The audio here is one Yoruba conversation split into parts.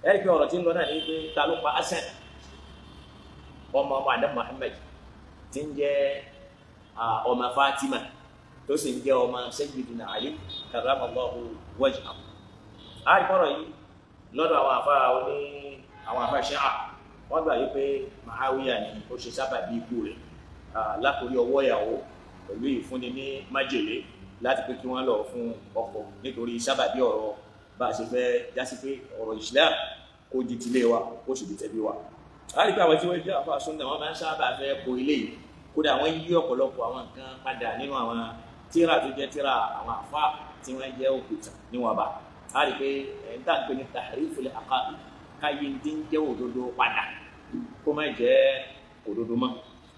ẹ̀rí pé ọ̀rọ̀ tí ń lọ náà ní pé ta ló pa Hasan ọmọ Adam Muhammad tí ń jẹ́ ọmọ Fatima tó sì ń jẹ́ ọmọ Sayyidina Ali karramallahu wajhahu. àríkọ́rọ̀ yìí lọ́dọ̀ àwọn àfáà Ṣíà wọ́n gbà yí pé Muawiya ni ó ṣe sábàbí ikú rẹ̀ látorí ọwọ́ ìyàwó pẹ̀lú ìfúnni ní májèlé láti pé kí wọ́n lọ fún ọkọ nítorí sábàbí ọ̀rọ̀ bá a ṣe fẹ́ jásí pé ọ̀rọ̀ Islam kó di tilé wa kó sì di tẹ̀bí wa. a rí pé àwọn tí wọ́n jẹ́ àfáà Sunna wọ́n máa ń sábà fẹ́ kó ilé yìí kódà wọ́n yí ọ̀pọ̀lọpọ̀ àwọn nǹkan padà nínú àwọn tíra tó jẹ́ tíra àwọn àfáà tí wọ́n jẹ́ òkúta níwọ̀n bá. a rí pé ẹ̀ńtà ń pè ní tahriful aqaid káyé ń dín jẹ́ òdodo padà kó má jẹ́ òdodo mọ́.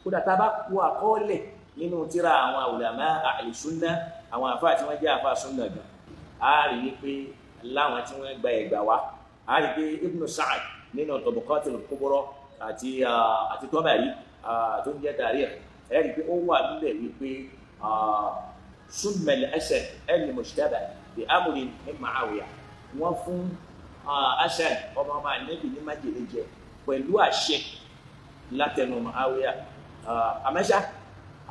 kódà tá a bá kó àkọọ́lẹ̀ nínú tíra àwọn ulama ahli sunna àwọn àfáà tí wọ́n jẹ́ àfáà Sunna gan a rí i pé láwọn tí wọ́n gba ẹ̀gbà wá a rí i pé Ibn Sa'd nínú Tabaqatul Kubra àti Tabari tó ń jẹ́ Tarikh ẹ rí i pé ó wà nílẹ̀ wípé summa al-Asad al-mushtabah bi amrin min Mu'awiya wọ́n fún Asad ọmọ ọmọ Ànábì ní májèlé jẹ pẹ̀lú àṣẹ látẹnu Mu'awiya àmẹ́ṣá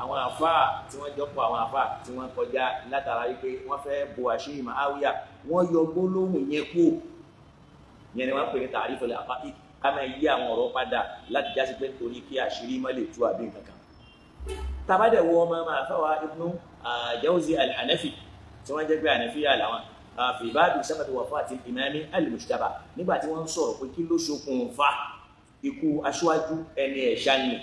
àwọn àfáà tí wọ́n jọpọ̀ àwọn àfáà tí wọ́n kọjá látara wípé wọ́n fẹ́ bo àṣírí Mu'awiya wọ́n yọ gbólóhùn yẹn kú yẹn ni wọ́n pè ní ta'riful aqaid ká máa yí àwọn ọ̀rọ̀ padà láti jásí pé nítorí kí àṣírí má lè tú àbí nǹkan kan. tabadẹ̀ wọ ọmọ máa fáwa Ibn Jawzi al-Hanafi tí wọ́n jẹ́ pé Hanafiya làwọn fi babi sabab wafati al-imam al-mujtaba nígbà tí wọ́n ń sọ̀rọ̀ pé kí ló ṣokùnfà ikú aṣáájú ẹni ẹ̀ṣá ni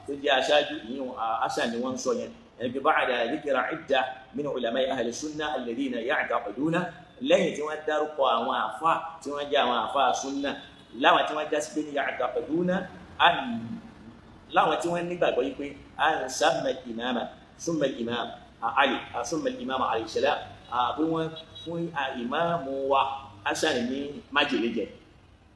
tó jẹ́ aṣáájú ìyún Hasan ni wọ́n ń sọ yẹn ẹni pé ba'da dhikra idda min ulama'i ahli sunnah alladhina ya'taqiduna lẹ́yìn tí wọ́n dárúkọ àwọn àfáà tí wọ́n jẹ́ àwọn àfáà Sunnah láwọn tí wọ́n já sí pé ní ya'taqiduna láwọn tí wọ́n nígbàgbọ́ yìí pé summa al-imam alayhi salam pé wọ́n fún ìmáàmù wa Hasan ní májèlé jẹ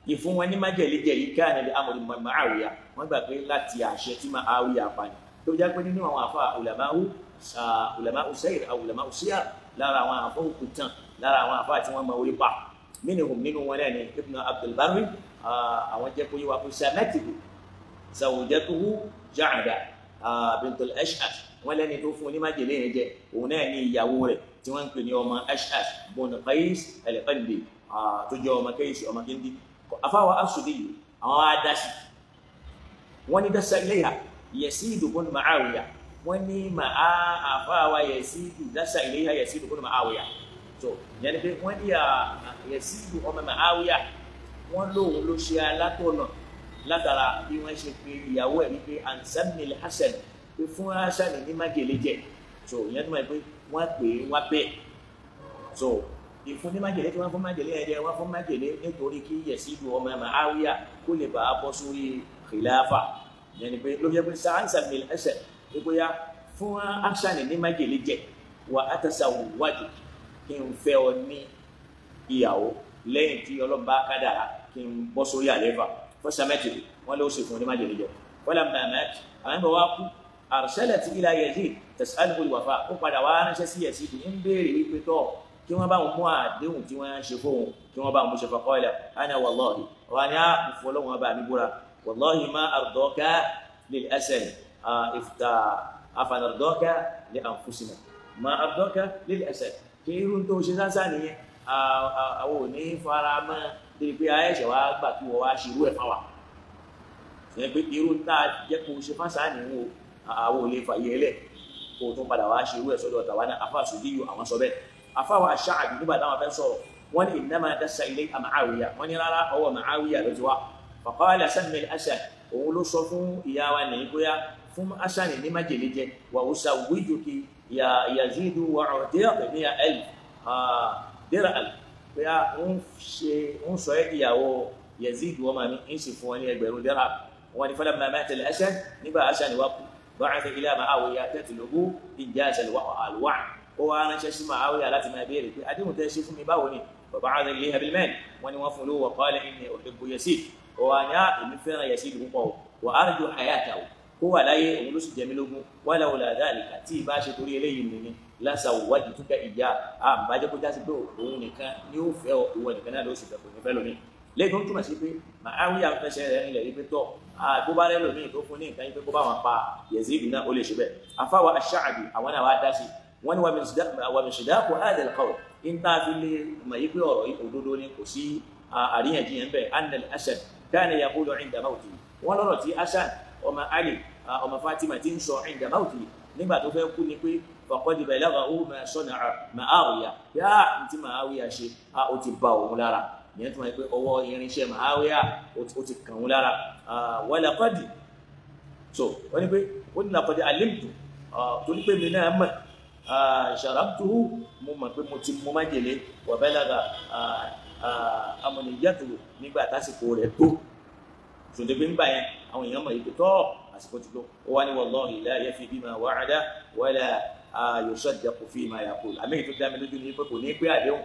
ìfún wọn ní májèlé jẹ yìí kana li amri Mu'awiya wọ́n gbà pé láti àṣẹ tí Mu'awiya pa ni tó jẹ́ pé nínú àwọn àfáà ulama'u sayr aw ulama'u siyar lára àwọn àfáà òkútàn lára àwọn àfáà tí wọ́n mọ orí pa nínú wọn náà ni Ibn Abdul Barri àwọn jẹ́ kó yé wa pé sanatihi zawjatuhu Ja'da bintul Ash'ath wọ́n lẹ́ni tó fún onímájèlé yẹn jẹ òun náà ní ìyàwó rẹ̀ tí wọ́n ń pè ní ọmọ Ash'ath bun Qais al-Qandi tó jẹ́ ọmọ Qais ọmọ Kindi afáwa As-Suddi àwọn adásí wọ́n ní dasa ilayha Yazid bun Mu'awiya wọ́n ní àfáwa Yazid dasa ilayha Yazid bun Mu'awiya so yẹn pé wọ́n ní Yazid ọmọ Mu'awiya wọ́n lóun ló ṣe alátọ̀nà látara bí wọ́n ṣe pé ìyàwó ẹ̀ wípé ansamil Hasan pé fún Hasan ní májèlé jẹ so ìyẹn tó máa pé wọ́n pè é wọ́n bẹ́ẹ̀ so ìfún ní májèlé tí wọ́n fún májèlé yẹn jẹ wọ́n fún májèlé nítorí kí Yazid ọmọ Mu'awiya kó lè bá a bọ́ sórí khilafa yẹn pé ló yẹ pé ansamil Hasan pé bóyá fún Hasan ní májèlé jẹ wà á tẹ̀sà wájú kí n fẹ́ ọ ní ìyàwó lẹ́yìn tí ọlọ́ba kádàrá kí n bọ́ sórí àléfà fọ́sàmẹ́tì wọ́n ló sì fún ní májèlé jẹ wọ́n lọ́mọ àmẹ́tì àwọn ẹ̀mọ́ wa kú arsalat ila Yazid tas'aluhu al-wafa ó padà wá ránṣẹ́ sí Yazid ń béèrè wípé tọ́ kí wọ́n bá wọn mú àdéhùn tí wọ́n ṣe fóun kí wọ́n bá wọn mú ṣe faqala ana wallahi wọ́n ní àfọlọ́wọ́n bá mi búra wallahi ma ardaka lil Asad afanardaka li anfusina ma ardaka lil Asad kí irun tó ṣe sáńsá nìyẹn àwọn ò ní fara mọ́ débi pé ayẹ́ṣẹ̀ wá gbà kí wọ́n wá ṣe irú ẹ̀ fáwà ṣe pé irú tá a jẹ́ kó ṣe fásá nìyẹn o àwọn ò lè fàyè ẹlẹ̀ kó tún padà wá ṣe irú ẹ̀ sọ́dọ̀ tàwa náà afá As-Suddi àwọn sọ bẹ́ẹ̀ afáwa Ash-Sha'bi nígbà táwọn fẹ́ sọ̀rọ̀ wọ́n ní innama dassa ilayha Mu'awiya wọ́n ní rárá ọwọ́ Mu'awiya ló ti wá faqala sammi al-Asad òun ló sọ fún ìyá wa nìyí bóyá fún Hasan ní májèlé jẹ wa usawwijuki ya Yazid wa u'tiya dir'an bóyá ń sọ ẹ́ ìyàwó Yazid wọ́n máa ń sì fún wọn ní 1000 dirham wọn ni falamma mata al-Asad nígbà Hasan wá kú ba'atha ila Mu'awiya tatlubu injaz al-wa'd ó wá ránṣẹ́ sí Mu'awiya láti máa béèrè pé adéhùn tẹ́ ṣe fún mi báwo ni faba'atha ilayha bil-mal wọn ni wọ́n fún lówó wa qala inni uhibbu Yazid ó wá ní èmi fẹ́ràn Yazid púpọ̀ wa arju hayatahu kó wà láyé òun ló sì jẹ mí lógún walawla dhalika tí ìbá ṣe torí eléyìí nìyí lasawwajtuka iyyahu àbájẹ́ kó jásí pé òun nìkan ni ó fẹ́ ìwọ nìkan náà ló sì fẹ́ kò ní fẹ́ lónìí lẹ́gbọ́n túmọ̀ sí pé Muawiya fẹsẹ̀ rẹ̀ nílẹ̀ yìí pé tọ́ bó bá rẹ̀ lómi tó fún ní nǹkan yìí pé kó bá wọn pa Yazid náà ó lè ṣe bẹ́ẹ̀ afáwa Ash-Sha'bi àwọn náà wá dá sí wọ́n ní wa min sidaq hadha al-qawl ń tá a fi lè mọ̀ yí pé ọ̀rọ̀ yìí òdodo ni kò sí àríyànjiyàn bẹ́ẹ̀ anna al-Hasan kana yaqulu 'inda mawtihi wọ́n lọ́rọ̀ tí Hasan ọmọ Ali ọmọ Fatima ti ń sọ 'inda mawtihi nígbà tó fẹ́ kú ni pé faqad balaghahu ma sana'a Muawiya yá tí Muawiya ṣe ó ti ba òun lára ìyẹn tó máa ń pẹ́ ọwọ́ irinṣẹ́ Muawiya ó ti kàn òun lára wa laqad so wọ́n ní pé ó ní laqad alimtu torí pé mi náà mọ̀ sharabtuhu mo mọ̀ pé mo ti mú májèlé wa balagha amaniyatuhu nígbà tásìkò rẹ̀ tó ṣùgbọ́n pé nígbà yẹn àwọn èèyàn mọ̀ yìí pé tọ́ àsìkò ti tó ó wá ní wallahi la yafi bima wa'ada wala yusaddaqu fima yaqul àmì ètò dámi lójú ní pé kò ní pé àdéhùn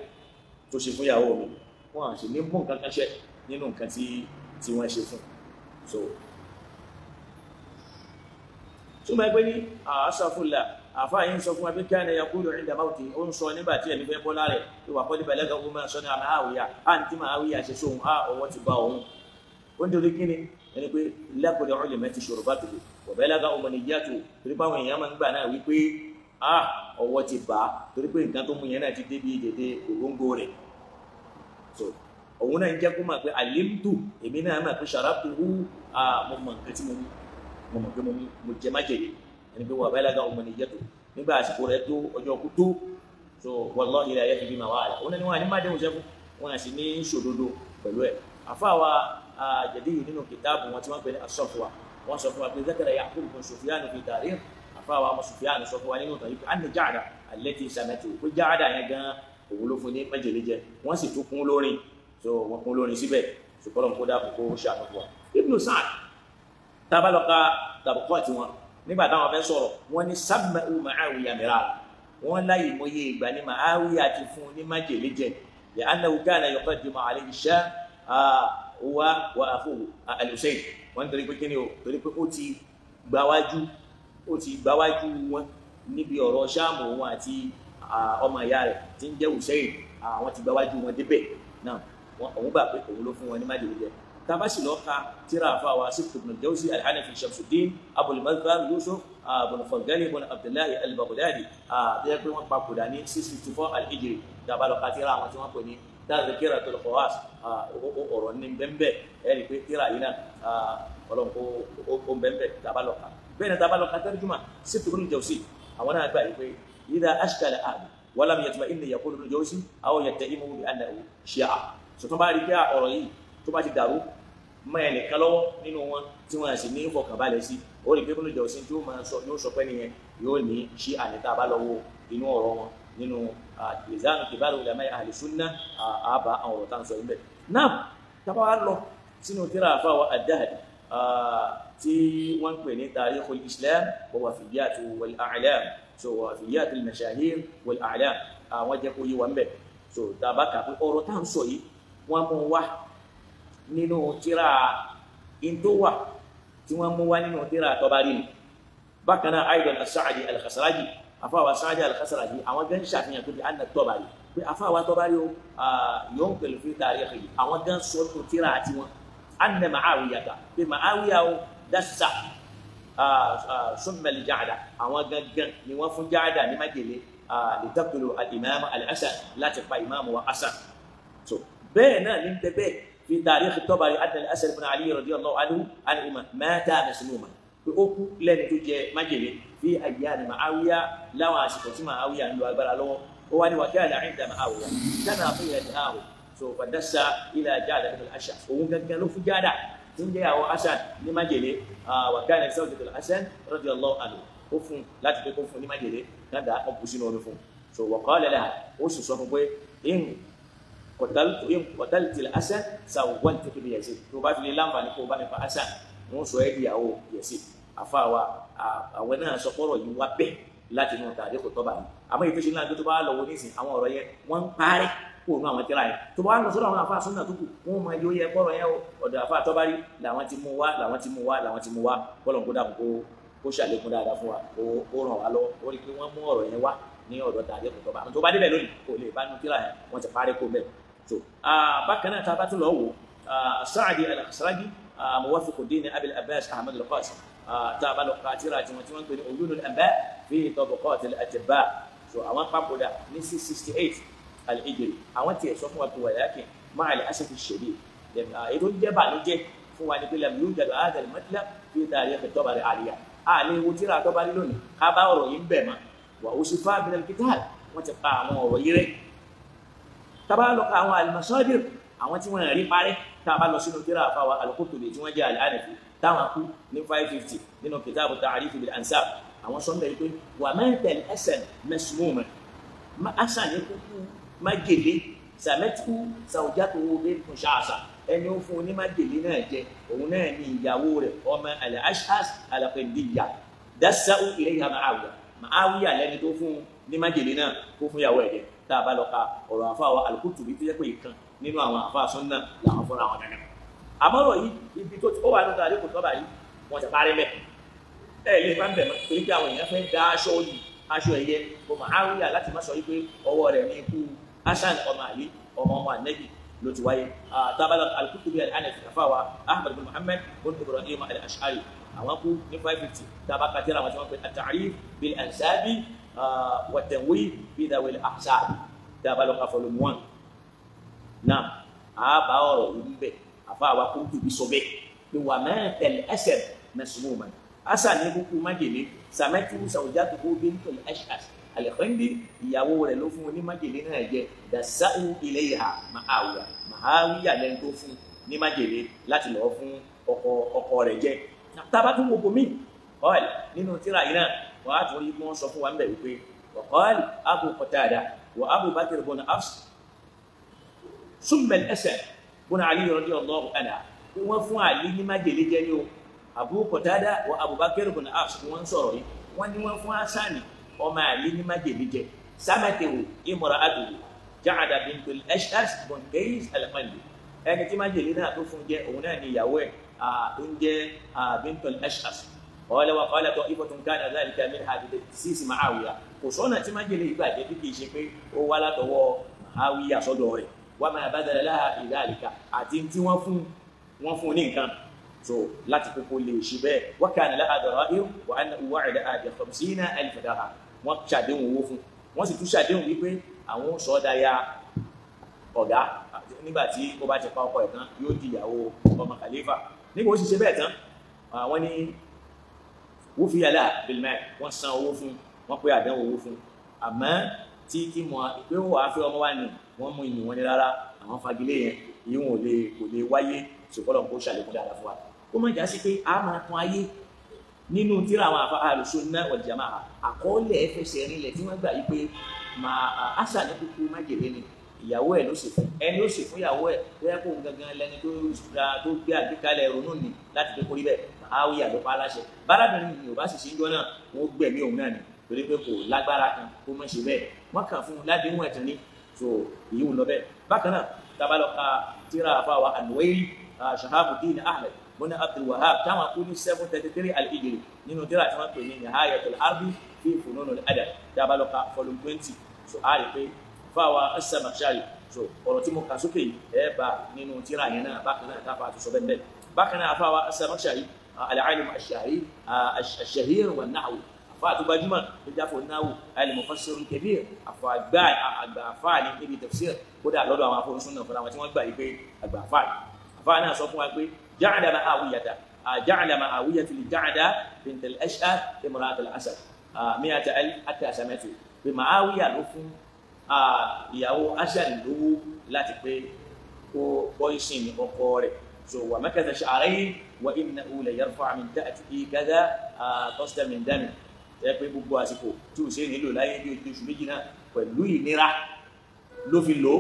tó ṣe fún ìyàwó mi wọn à sì ní mú nǹkan kan ṣe nínú nǹkan tí wọ́n ṣe fún so túmọ̀ ẹgbẹ́ ní àṣàfùlà àfáàyín sọ fún wa bí kana yaqulu 'inda mawti ó ń sọ nígbà tí ẹni fẹ́ bọ́ lárẹ̀ tó wà qad balaghahu ma sana'a Muawiya àǹtí Muawiya ṣe sóhun ọwọ́ ti bá òun ó ń torí kíni ẹni pé laqad ulimati shurbatuhu wa balagha umaniyatuhu torí pé àwọn èèyàn máa ń gbà náà wípé ọwọ́ ti bá torí pé nǹkan tó mú yẹn náà ti débi dédé ògóńgó rẹ̀ so òun náà ń jẹ́ kó máa pé alimtu èmi náà máa pé sharabtuhu mo mọ̀ nǹkan tí mo mọ̀ pé mo jẹ májèlé ẹni pé wa balagha umaniyatuhu nígbà àsìkò rẹ̀ tó ọjọ́ kú tó so wallahi la yafi bima wa'ada òun náà ni wọ́n á ní má déhùn sẹ́kù wọ́n á sì ní ṣòdodo pẹ̀lú ẹ̀ àfáwa jẹ̀díyù nínú kìtàbù wọn tí wọ́n pè ní as-Safwa wọ́n sọ fún wa pé zakara Ya'qub bin Sufyan fi tarikh àfáwa ọmọ Sufyan sọ fún wa nínú tàbí anna Ja'da allati sanatu pé Ja'da yẹn gan òun ló fún ní májèlé jẹ wọ́n sì tún kún lórin so wọ́n kún lórin síbẹ̀ ṣùgbọ́n kó dáàbò kó ṣàánú fún wa. Ibn Sa'd tábàlọ́ka tàbùkọ́ tí wọn nígbà táwọn fẹ́ sọ̀rọ̀ wọ́n ní samma'u Muawiya mirara wọ́n láyé mọ́yé ìgbà ní Muawiya ti fún ní májèlé jẹ li'annahu kana yuqaddimu alayhi ash-Sham wa akhuhu al-Husayn wọ́n torí pé kíni o torí pé ó ti gbáwájú wọn níbi ọ̀rọ̀ Ṣáàmù wọn àti ọmọ ìyá rẹ̀ tí ń jẹ́ Husayn àwọn ti gbáwájú wọn débẹ̀ náà òun gbà pé òun ló fún wọn ní májèlé jẹ tabasi lọ ka tírà àfáwà Sibt ibn al-Jawzi al-Hanafi Shamsuddin Abul Madhhab Yusuf ibn Fadl ibn Abdullahi al-Baghdadi bí wọ́n pé wọ́n papòdà ní 654 al-Hijri tabalọ ka tírà àwọn tí wọ́n pè ní Tadhkiratul Khawas ọ̀rọ̀ ní bẹ́ẹ̀ ẹ̀rí pé tírà yìí náà ọlọ́run kó bẹ́ẹ̀ tabalọ ka bẹ́ẹ̀ ni tabalọ ka tarjuma Sibt ibn al-Jawzi àwọn náà gbà yìí pé idha ashkala ahad wa lam yatma'inna yaqulu ibn al-Jawzi aw yattahimu bi annahu shi'a sọtọ́ bá rí pé ọ̀rọ̀ yìí tó bá ti dàrú mọ́ ẹnìkan lọ́wọ́ nínú wọn tí wọ́n sì ní ìfọkànbalẹ̀ sí ó rí pé Ibn al-Jawzi tí ó máa sọ yóò sọ pé nìyẹn yóò ní ṣí àníta bá lọ́wọ́ inú ọ̀rọ̀ wọn nínú ìzánu kibar ulama ahli sunnah àbá àwọn ọ̀rọ̀ tá à ń sọ yìí bẹ́ẹ̀. náà tábà wá lọ sínú tírà àfáwà ad-Dahabi tí wọ́n ń pè ní Tarikhul Islam wa Wafiyyatu wal A'lam so Wafiyyatu al-Mashahir wal A'lam àwọn jẹ́ kó yí wọn bẹ́ẹ̀ so tábà kà pé ọ̀rọ̀ tá à ń sọ yìí wọ́n mú wá nínú tírà intowa tí wọ́n mú wá nínú tírà Tabari ni bákan náà aidan as-Sa'di al-Khazraji afáwa Sa'di al-Khazraji àwọn gan ṣàfihàn tó di anna Tabari pé afáwa Tabari o yóò pẹ̀lú fi tarikhi àwọn gan sọ tó tírà àti wọn anna Muawiya pé Muawiya o dasa summa li Ja'da àwọn gangan ni wọ́n fún Ja'da ní májèlé li taqtulu al-imam al-Hasan láti pa imam wa Hasan so bẹ́ẹ̀ náà ní bẹ́ẹ̀ في تاريخ الطبري أن الأسد بن علي رضي الله عنهما مات مسموما بأوكو لن تجي مجلي في أيام معاوية لا واسكت معاوية أن يقبل له وكان عند معاوية كما قيل له سوف دس إلى جعد بن الأشعث وممكن كانوا في جعد تنجي أو أسد لمجلي وكان زوجة الحسن رضي الله عنه كفن لا تجي كفن لمجلي هذا أبوسين ونفن وقال لها وسوف إن قتلت الأسد سولتك بيزيد tó bá fi lè láǹfààní kó bá nípa Hasan wọ́n sọ ẹ́ ìyàwó Yazid àfáwà àwọn náà sọ pọ́rọ̀ yìí wá bẹ́ẹ̀ láti inú Tarikh Tabari àmọ́ èyí tó ṣe láti tó bá lọ́wọ́ nísìn àwọn ọ̀rọ̀ yẹn wọ́n ń parẹ́ kó nú àwọn tírà yẹn tó bá lọ sọ́dọ̀ àwọn àfáà súnà tó kù wọ́n máa yóò yẹ pọ́rọ̀ yẹn ọ̀dọ̀ àfáà Tabari làwọn ti mú wá bọ́lọ̀ kó dàbò kó ṣàlékún dáadáa fún wa ó ràn wá lọ́wọ́ ó rí pé wọ́n mú ọ̀rọ̀ yẹn wá ní ọ̀dọ̀ Tarikh Tabari tó bá débẹ̀ lónìí kò lè bá nú tírà yẹn wọ́n ti parẹ́ kó bẹ́ẹ̀ so bákan náà tá a bá tún lọ wò Sa'di al-Khasragi Muwaffiquddin Abil Abbas Ahmad al-Qasim tá a bá lọ ka tírà tí wọ́n pè ní Uyunul Anba fi Tabaqat al-Atibba so àwọn papòdà ní 668 al-Hijri àwọn tiẹ̀ sọ fún wa pé walakin ma'a al-asaf ash-shadid ètò jẹ́ bànújẹ́ fún wa ní pé lam yujad hadha al-matlab fi tarikh at-Tabari aliya àlè wo tírà Tabari lónìí ká bá ọ̀rọ̀ yìí ń bẹ̀ mọ́ wa usifa min al-kitab wọ́n ti pa àwọn ọ̀rọ̀ yìí rẹ̀ tá a bá lọ ka àwọn al-masadir àwọn tí wọ́n rí parí tá a bá lọ sínú tírà àfáwà al-Qurtubi tí wọ́n jẹ́ al-Hanafi táwọn kú ní 550 nínú kitabu ta'rif bil ansab àwọn sọ́nà yìí pé wà mẹ́tẹ̀ ẹsẹ̀ mẹ́sùmùmẹ́ asan yìí kúkú májèlé sàmẹ́tìkú sàwùjátò bẹ́ẹ̀ fún ṣáàṣà ẹni ó fún ní májèlé náà jẹ òun náà ní ìyàwó rẹ̀ ọmọ al-Ash'as al-Qindiyya dasa'u ilayha Mu'awiya lẹ́ni tó fún ní májèlé náà kó fún ìyàwó ẹ̀ jẹ tá a bá lọ ka ọ̀rọ̀ àfáwà al-Qurtubi tó jẹ́ pé ìkan nínú àwọn àfáà sọ́nà làwọn fúnra wọn nana àmọ́rọ̀ yìí ibi tó ó wà nígbà àdékò tọ́ba yìí wọ́n ti parí mẹ́ lè bá ń bẹ̀ mọ́ torí pé àwọn èèyàn fẹ́ dá aṣọ yìí aṣọ ẹ̀yẹ kò Mu'awiya láti má sọ wípé ọwọ́ rẹ̀ ní ikú Hasan ọmọ Ali ọmọ Ànábì ló ti wáyé tábàlà al-Qurtubi al-Hanafi àfáwà Ahmad bin Muhammad bin Ibrahim al-Ash'ari àwọn kú ní 550 tábà kàtẹ́rà wọn tí wọ́n pe at-ta'rif bil ansabi wa tanwih bi dhawi al-ahsab tábàlà volume 1 náà àbá ọ̀rọ̀ yìí bẹ̀ àfáwà Qurtubi sọ bẹ́ẹ̀ pé wà mẹ́tẹ̀lẹ̀ ẹsẹ̀ mẹ́sùmùmẹ́ asa ní kúkú májèlé sàmẹ́tì sàwùjátò bintul Ash'as al-Qindi ìyàwó rẹ̀ ló fún un ní májèlé náà jẹ dasa'u ilayha Mu'awiya lẹ́nu tó fún ní májèlé láti lọ́ọ́ fún ọkọ rẹ̀ jẹ tábà tún gbogbo mi ọ̀l nínú tíra yìí náà wọ́n á tún rí bí wọ́n sọ fún wa ń bẹ̀ wípé qala Abu Qatada wa Abu Bakr ibn Hafs summa al-Asad ibn Ali radiyallahu anhu wọ́n fún Ali ní májèlé jẹ ní o Abu Qatada wa Abu Bakr ibn Hafs wọ́n sọ̀rọ̀ yìí wọ́n ní wọ́n fún Hasani ọmọ Ali ní májèlé jẹ samatahu imra'atuhu Ja'da bintul Ash'as bin Qais al-Qindi ẹni tí májèlé náà tó fún jẹ òun náà ní ìyàwó ẹ̀ tó ń jẹ́ bintul Ash'as qala wa qala ta'ifatun kana dhalika minha bitakhsis Mu'awiya kò sọ́nà tí májèlé ìgbà jẹ́ bí kìí ṣe pé ó wá látọwọ́ Mu'awiya sọ́dọ̀ rẹ̀ wa ma badala laha fi dhalika àti tí wọ́n fún ní nǹkan so láti kókó lè ṣe bẹ́ẹ̀ wa kana laha dara'ir wa annahu wa'ada bi 50,000 dirham wọ́n ṣàdéhùn owó fún wọ́n sì tún ṣàdéhùn wípé àwọn sọ́dáyà ọ̀gá nígbà tí ó bá ti pa ọkọ ẹ̀ tán yóò di ìyàwó ọmọ khalifa nígbà ó sì ṣe bẹ́ẹ̀ tán wọ́n ní wufiya laha bil mal wọ́n san owó fún wọ́n pé àdéhùn owó fún àmọ́ tí mọ̀ pé ó wàá fẹ́ ọmọ wa ni wọ́n mú ìyìn wọn ní rárá àwọn fagilé yẹn yìí wọn kò lè wáyé ṣùgbọ́n kó ṣàlékún dáadáa fún wa ó má já sí pé a máa tún ayé nínú tíra àwọn àfa Ahlus-Sunnah wal Jamā'ah àkọọ́lẹ̀ ẹ̀fẹsẹ̀ rinlẹ̀ tí wọ́n gbà yí pé àṣà ní kúkú májèlé ni ìyàwó ẹ̀ ló sì fún ẹni ó sì fún ìyàwó ẹ̀ bóyá kó gangan lẹni tó gbé àgbékalẹ̀ ronú ni láti fi kórìí bẹ́ẹ̀ Mu'awiya ló pa aláṣẹ bárábìnrin ni ò bá sì ṣe ń jọ náà wọ́n gbẹ̀mí òun náà ni torí pé kò lágbára kan kó má ṣe bẹ́ẹ̀ wọ́n kàn fún un ládéhùn ẹ̀tàn ni so èyí ò lọ bẹ́ẹ̀ bákan náà tábàlọ́ ka tíra àfàwà An-Nuwayri Shahabuddin Ahmad bin Abdul Wahhab táwọn kú ní 733 al-Hijri nínú tíra tí wọ́n pè ní Nihayatul Arbi fi Fununil Adab tábàlọ́ ka volume 20 so a rí pé fáwa as-Zamakhshari so ọ̀rọ̀ tí mo kà sókè ẹ̀ bá nínú tíra yẹn náà bákan náà táfà àti sọ bẹ́ẹ̀ bákan náà fáwa as-Zamakhshari al-alim ash-shahir wan-nahwi àfáà tó gbajúmọ̀ tó jáfò náwó al-mufassir al-kabir àgbà ní níbi tafsir kódà lọ́dọ̀ àwọn afọ́nusún náà fúnra wọn tí wọ́n gbà yí pé àgbà àfáà náà sọ fún wa pé ja'ala Mu'awiyata li Ja'da bint al-Ash'ath imra'at al-Asad 100,000 hatta samatu pé Mu'awiya ló fún ìyàwó Asad lówó láti pé kó bọ́ìsìn ọkọ rẹ̀ so wa makatha sha'rayn wa innahu la yarfa' min ta'atihi kadha qasda min dami ẹ pé gbogbo àsìkò tí ò ṣe nílò láyé bí oṣù méjì náà pẹ̀lú ìnira ló fi lò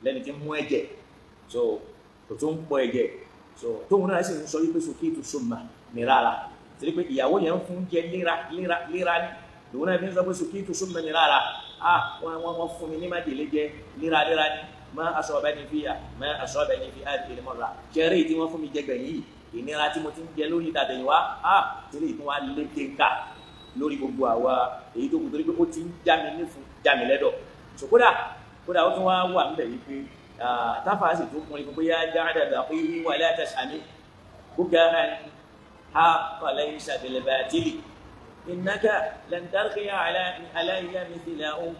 lẹ́ni tí ń mú ẹ̀jẹ̀ so kò tó ń pọ̀ ẹ̀jẹ̀ so tóun náà sì ń sọ wípé sukitu summa mirara torí pé ìyàwó yẹn ń fún jẹ léra ní lòun náà fi ń sọ pé sukitu summa mirara wọ́n fún mi ní májèlé jẹ léra ní ma asabani fiha ma asabani fi hadhihi al-marra kẹrẹ́ tí wọ́n fún mi jẹ gbẹ̀yìn yìí ìnira tí mo ti ń jẹ lórí ìtàtẹ̀yìnwá torí ìtún wa lé kéka lórí gbogbo àwa èyí tó kù torí pé ó ti ń já mi lẹ́dọ̀ so kódà ó tún wá wà níbẹ̀ yìí pé táfà sì tún kún ní gbogbo yá jáde àpò ìwé wà láti sàmì kúkà ha kọ̀lẹ́ ìṣàbẹ̀lẹ̀ bàtìlì ìnáka lẹ́ntàrkìyà aláìyá mi ti lẹ́hùn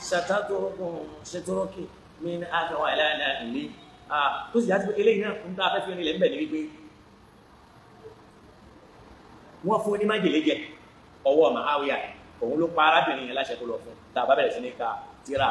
sàtàtúrọ̀kì mi ní àfẹ́wà láàrín ìlú tó sì yá sí pé eléyìí náà ń tá afẹ́fẹ́ nílẹ̀ ń bẹ̀ ní wípé wọ́n fún ní májèlé jẹ ọwọ́ Muawiya òun ló pa arábìnrin yẹn láṣẹ tó lọ fún tá a bá bẹ̀rẹ̀ sí ní ka tíra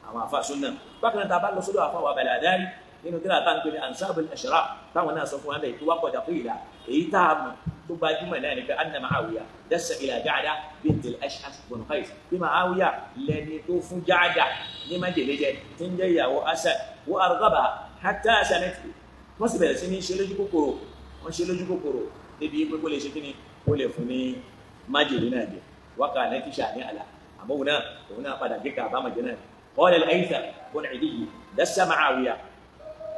àwọn àfa súnà bákan náà tá a bá lọ sódò àfa wa Baladari nínú tíra tá à ń pè ní Ansabul Ashraf táwọn náà sọ fún wa bẹ́ẹ̀ tó wá kọjá pé ìlà èyí tá a mọ̀ tó gbajúmọ̀ náà ní pé anna Muawiya dassa ila Ja'da bint al-Ash'ath bin Qais bí Muawiya lẹni tó fún Ja'da ní májèlé jẹ tí ń jẹ́ ìyàwó Asad wa arghaba hatta sanati wọ́n sì bẹ̀rẹ̀ sí ní ṣe lójú kòkòrò wọ́n ṣe lójú kòkòrò níbi pé kó lè ṣe kí ni ó lè fún ní májèlé náà dé wákà náà kíṣà ní àlà àmọ́ òun náà padà gíga àbámọ̀jẹ́ náà قال الأيثم بن عدي دس معاوية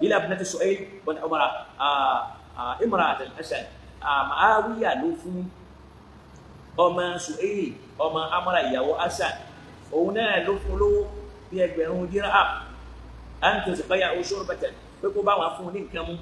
إلى ابنة سؤيل بن عمر امرأة الحسن معاوية لوفو أما سؤيل أما أمر ياو أسن هنا لوفو بيجبرون درهم أن تسقيا شربة فكوبا وفونين كم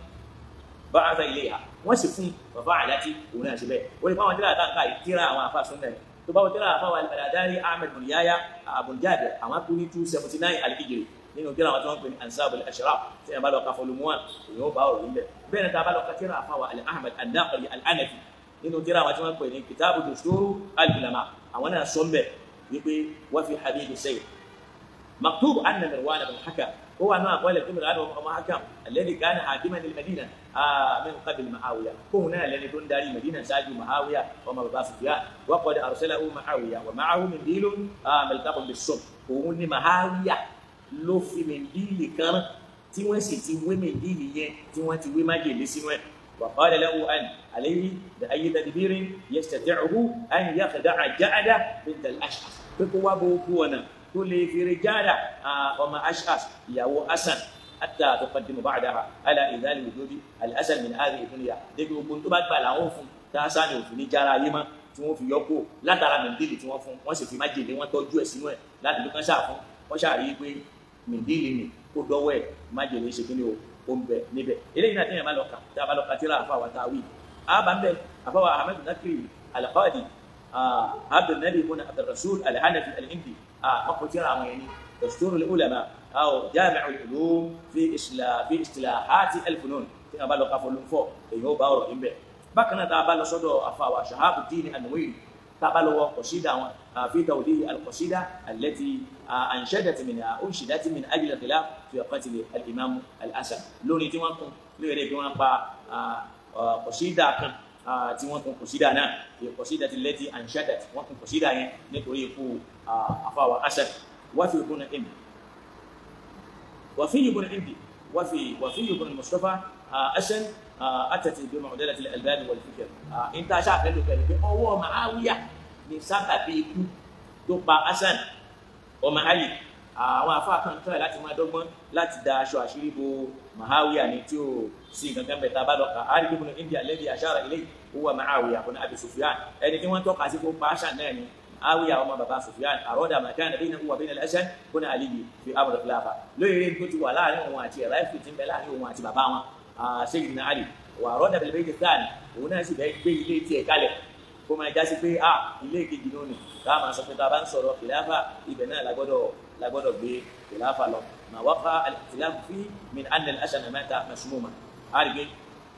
بعث إليها وسفون ففعلت هنا شبه ولما وجدها تنقى ترى وفا سنة تبا وجدها فهو البلداري أحمد بن يايا أبو جابر أما كوني 279 الهجري nínú kíra àwọn tí wọ́n pè ní Ansabul Ashraf tí a bá lọ ka fọlùmọ́n èyí ó bá ọ̀rọ̀ ilẹ̀ bẹ́ẹ̀ ni tá a bá lọ ka kíra àfáwà al-Ahmad an-Naqi al-Hanafi nínú kíra àwọn tí wọ́n pè ní Kitabu Dusturu al-Ulama àwọn náà sọ mbẹ wípé wọ́n fi Habibu Sayyid maktub anna Marwan ibn Hakam هو أنواع قال لكم الغالب وما حكم الذي كان حاكما للمدينة من قبل معاوية هنا الذي كان داري مدينة ساجي معاوية وما بابا سفيان وقد أرسله معاوية ومعه منديل ملتقى بالصبح وهن معاوية ló fi mẹ́ndíìlì kan tí wọ́n sì ti wé mẹ́ndíìlì yẹn tí wọ́n ti wé májèlé sínú ẹ̀ وقال له أن عليه بأي تدبير يستطيعه أن يخدع جعدة بنت الأشعث فكوا بوكونا كل في رجالة وما أشعث ياو أسن حتى تقدم بعدها على إذال وجود الأسن من هذه الدنيا ديكو كنت بعد بلاوف تاساني وفي نجارة يما tí wọ́n fi yọkó látara mẹ́ndíìlì tí wọ́n fún wọ́n sì fi májèlé wọ́n tọ́jú ẹ̀ sínú ẹ̀ láti ló kán sáà fún wọ́n ṣàrí pé mìndíìlì ni kó dọ́wọ́ ẹ̀ májèlé ṣe kí ni o ń bẹ níbẹ̀ eléyìí náà tẹ́yìn bá lọ kà tí a bá lọ kà tíra àfàwà táwí àbá ń bẹ àfàwà Ahmad Nakiri al-Qadi Abdul Nabi ibn Abdul Rasul al-Hanafi al-Hindi ọkọ̀ tíra àwọn ẹni Dastur al-Ulama aw Jami' al-Ulum fi istilahati al-funun tí a bá lọ kà fọlùm fọ èyí ó bá ọ̀rọ̀ níbẹ̀ bákan náà tá a bá lọ sọ́dọ̀ àfàwà Shahabuddin an-Nuwayri تقبلوا قصيدة في توضيح القصيدة التي أنشدت من أجل الخلاف في قتل الإمام الحسن لوني تيوانكم لوري تيوانكم قصيدة كان تيوانكم قصيدة أنا في القصيدة التي أنشدت وانكم قصيدة نتوريكو أفاوى حسن وفي يكون عندي وفي يكون المصطفى حسن أتت بمعضلة الألباب والفكر أنت شايف له كلمة هو معاوية من سبب يكون تبع حسن ومعلي àwọn afa kan tọ́ ẹ̀ láti máa dọ́gbọ́n láti da aṣọ àṣírí bo Muawiya ní tí ó sì gangan bẹ̀ tá a bá lọ kà á rí gbogbo India lẹ́bi ashara ilayhi huwa Muawiya ibn Abi Sufyan ẹni tí wọ́n tọ́ka sí fún pàṣà náà ni Muawiya ọmọ bàbá Sufyan àròdà makana baynahu wa bayna al-Hasan ibn Ali fi amr al-khilafa lóye tó ti wà láàrin òun àti ẹ̀rá ìfì tí ń bẹ láàrin òun àti bàbá wọn Sayyidina Ali وأراد بالبيت الثاني وناس بيت ilé tiẹ̀ kalẹ̀ kó máa jásí pé ilé kejì náà ni ká máa sọ pé tá a bá ń sọ̀rọ̀ khilafa ibẹ̀ náà la gbọ́dọ̀ gbé khilafa lọ ما وقع الاختلاف فيه من أن الحسن مات مسموما àrígbé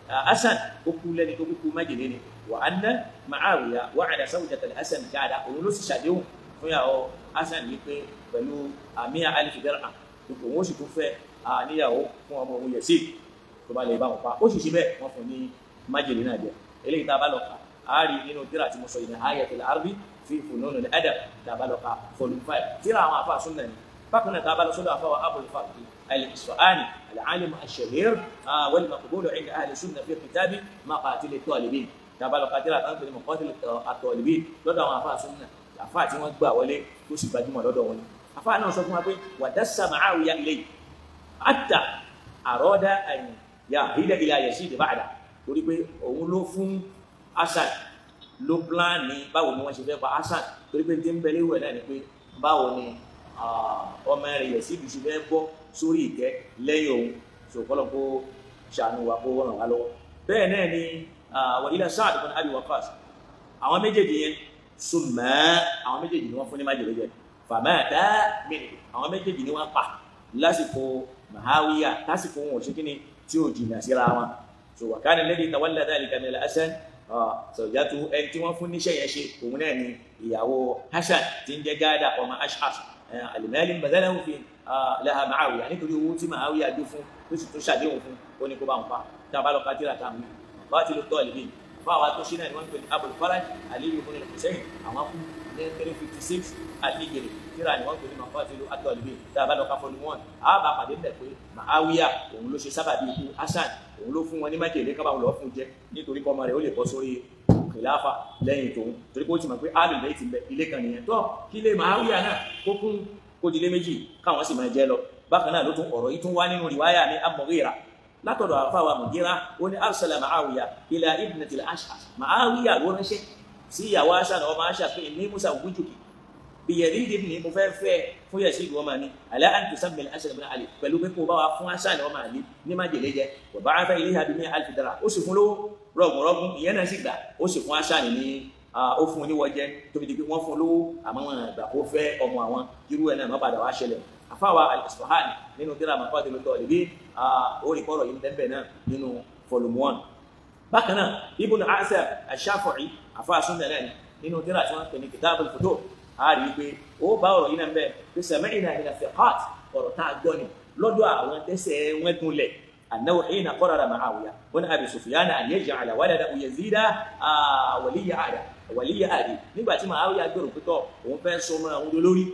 Hasan ó kú lẹ́ni tó kú májèlé ni وأن معاوية وعد زوجة الحسن Ja'da òun ló sì ṣàdéhùn fún ìyàwó Hasan yìí pé pẹ̀lú 100,000 dirham òun ó sì tún fẹ́ níyàwó fún ọmọ òun Yazid tó bá lè bá wọn pa ó sì ṣe bẹ́ẹ̀ wọ́n fún ní májèlé náà jẹ eléyìí tá a bá lọ kà á rí nínú tíra tí mo sọ yìí ní Hayatul Arbi fi funun al-adab tá a bá lọ kà volume 5 tíra àwọn afa sunna ni bákan náà tá a bá lọ sọ́dọ̀ afa wa Abul Farq al-Isfahani al-alim ash-shahir wal maqbul 'inda ahli sunna fi kitab maqatil at-talibin tá a bá lọ kà tíra kan pé maqatil at-talibin lọ́dọ̀ àwọn afa sunna afa tí wọ́n gbà wọlé tó sì gbajúmọ̀ lọ́dọ̀ wọn afa náà sọ fún wa pé wa dassa Muawiya ilayhi hatta arada an yahida ila Yazid ba'da torí pé òun ló fún Hasan ló pláàni báwo ni wọ́n ṣe fẹ́ pa Hasan torí pé tí ń bẹ léwu ẹ̀ náà ni pé báwo ni ọmọ rẹ̀ yẹ̀ sí ibùsùn bẹ́ẹ̀ bọ́ sórí ìtẹ́ lẹ́yìn òun so kọ́lọ̀ kó ṣàánú wa kó ràn wá lọ́wọ́ bẹ́ẹ̀ náà ni wa ila Sa'd ibn Abi Waqqas àwọn méjèèjì yẹn summa àwọn méjèèjì ni wọ́n fún ní májèlé jẹ famata minhu àwọn méjèèjì ni wọ́n pa lásìkò Muawiya lásìkò wọn ò ṣe kíni tí ó jìnnà síra wọn so wa kana alladhi tawalla dhalika min al-Hasan sọ̀játú ẹni tí wọ́n fún níṣẹ́ yẹn ṣe òun náà ni ìyàwó Hasan tí ń jẹ́ Gáàdà ọmọ Ash'as al-mali badalahu fi laha Muawiya nítorí owó tí Muawiya gbé fún tó sì tún ṣàdéhùn fún ó ní kó bá ń pa tá a bá lọ ká tíra tá a mú qatilu talibin fún àwọn tó ṣe náà ni wọ́n ń pè ní Abul Faraj Ali ibn al-Husayn àwọn kú ní 356 al-Hijri tíra ni wọ́n ń pè ní qatilu at-talibin tá a bá lọ ká fọlú wọn a bá pàdé bẹ̀ pé Muawiya òun ló ṣe sábàbí ikú Hasan òun ló fún wọn ní májèlé kábàáwọn lọ fún jẹ nítorí kọ́ ọmọ rẹ̀ ó lè bọ́ sórí khilafa lẹ́yìn tòun torí pé ó ti mọ̀ pé Ahlul Bayt ti bẹ ilé kan nìyẹn tó kí lè Muawiya náà kó kún kó di ilé méjì káwọn sì máa jẹ lọ bákan náà ló tún ọ̀rọ̀ yìí tún wá nínú riwaya ní Al-Mughira látọ̀dọ̀ àfáwà Mughira ó ní arsala Muawiya ila ibnati al-Ash'as Muawiya ló ránṣẹ́ sí ìyàwó Hasan ọmọ Ash'as pé ní musa wújùkì biyẹ̀dídì ní mo fẹ́ fẹ́ fún Yazid ọmọ mi ala an tusammi al-Hasan ibn Ali pẹ̀lú pé kó bá wa fún Hasan ọmọ Ali ní májèlé jẹ wa ba'atha ilayha bi 100,000 dirham ó sì fún lówó rọgùnrọgùn ìyẹn náà sì gbà ó sì fún Hasan ní ó fún oníwọ̀jẹ tó fi di pé wọ́n fún lówó àmọ́ wọn àgbà kó fẹ́ ọmọ àwọn irú ẹ̀ náà má padà wá ṣẹlẹ̀ àfáwà al-Isfahani nínú tíra Maqatilu Talibin ó rí kọ́rọ̀ yìí bẹ́ẹ̀ náà nínú volume 1 bákan náà Ibn Asir al-Shafi'i àfáà súnmọ́ náà nínú tíra tí wọ́n pè ní Kitab al-Futuh a rí pé ó bá ọ̀rọ̀ yìí náà bẹ́ẹ̀ pé sami'na min al-thiqat ọ̀rọ̀ tá a gbọ́ ni lọ́dọ̀ àwọn tẹ́sẹ̀ wọn gúnlẹ̀ annahu hina qarara Muawiya wọn Abi Sufyan an yaj'ala waladahu Yazida waliya ahdi nígbà tí Muawiya gbèrò pítọ̀ òun fẹ́ sọ mọ́ àwọn olórí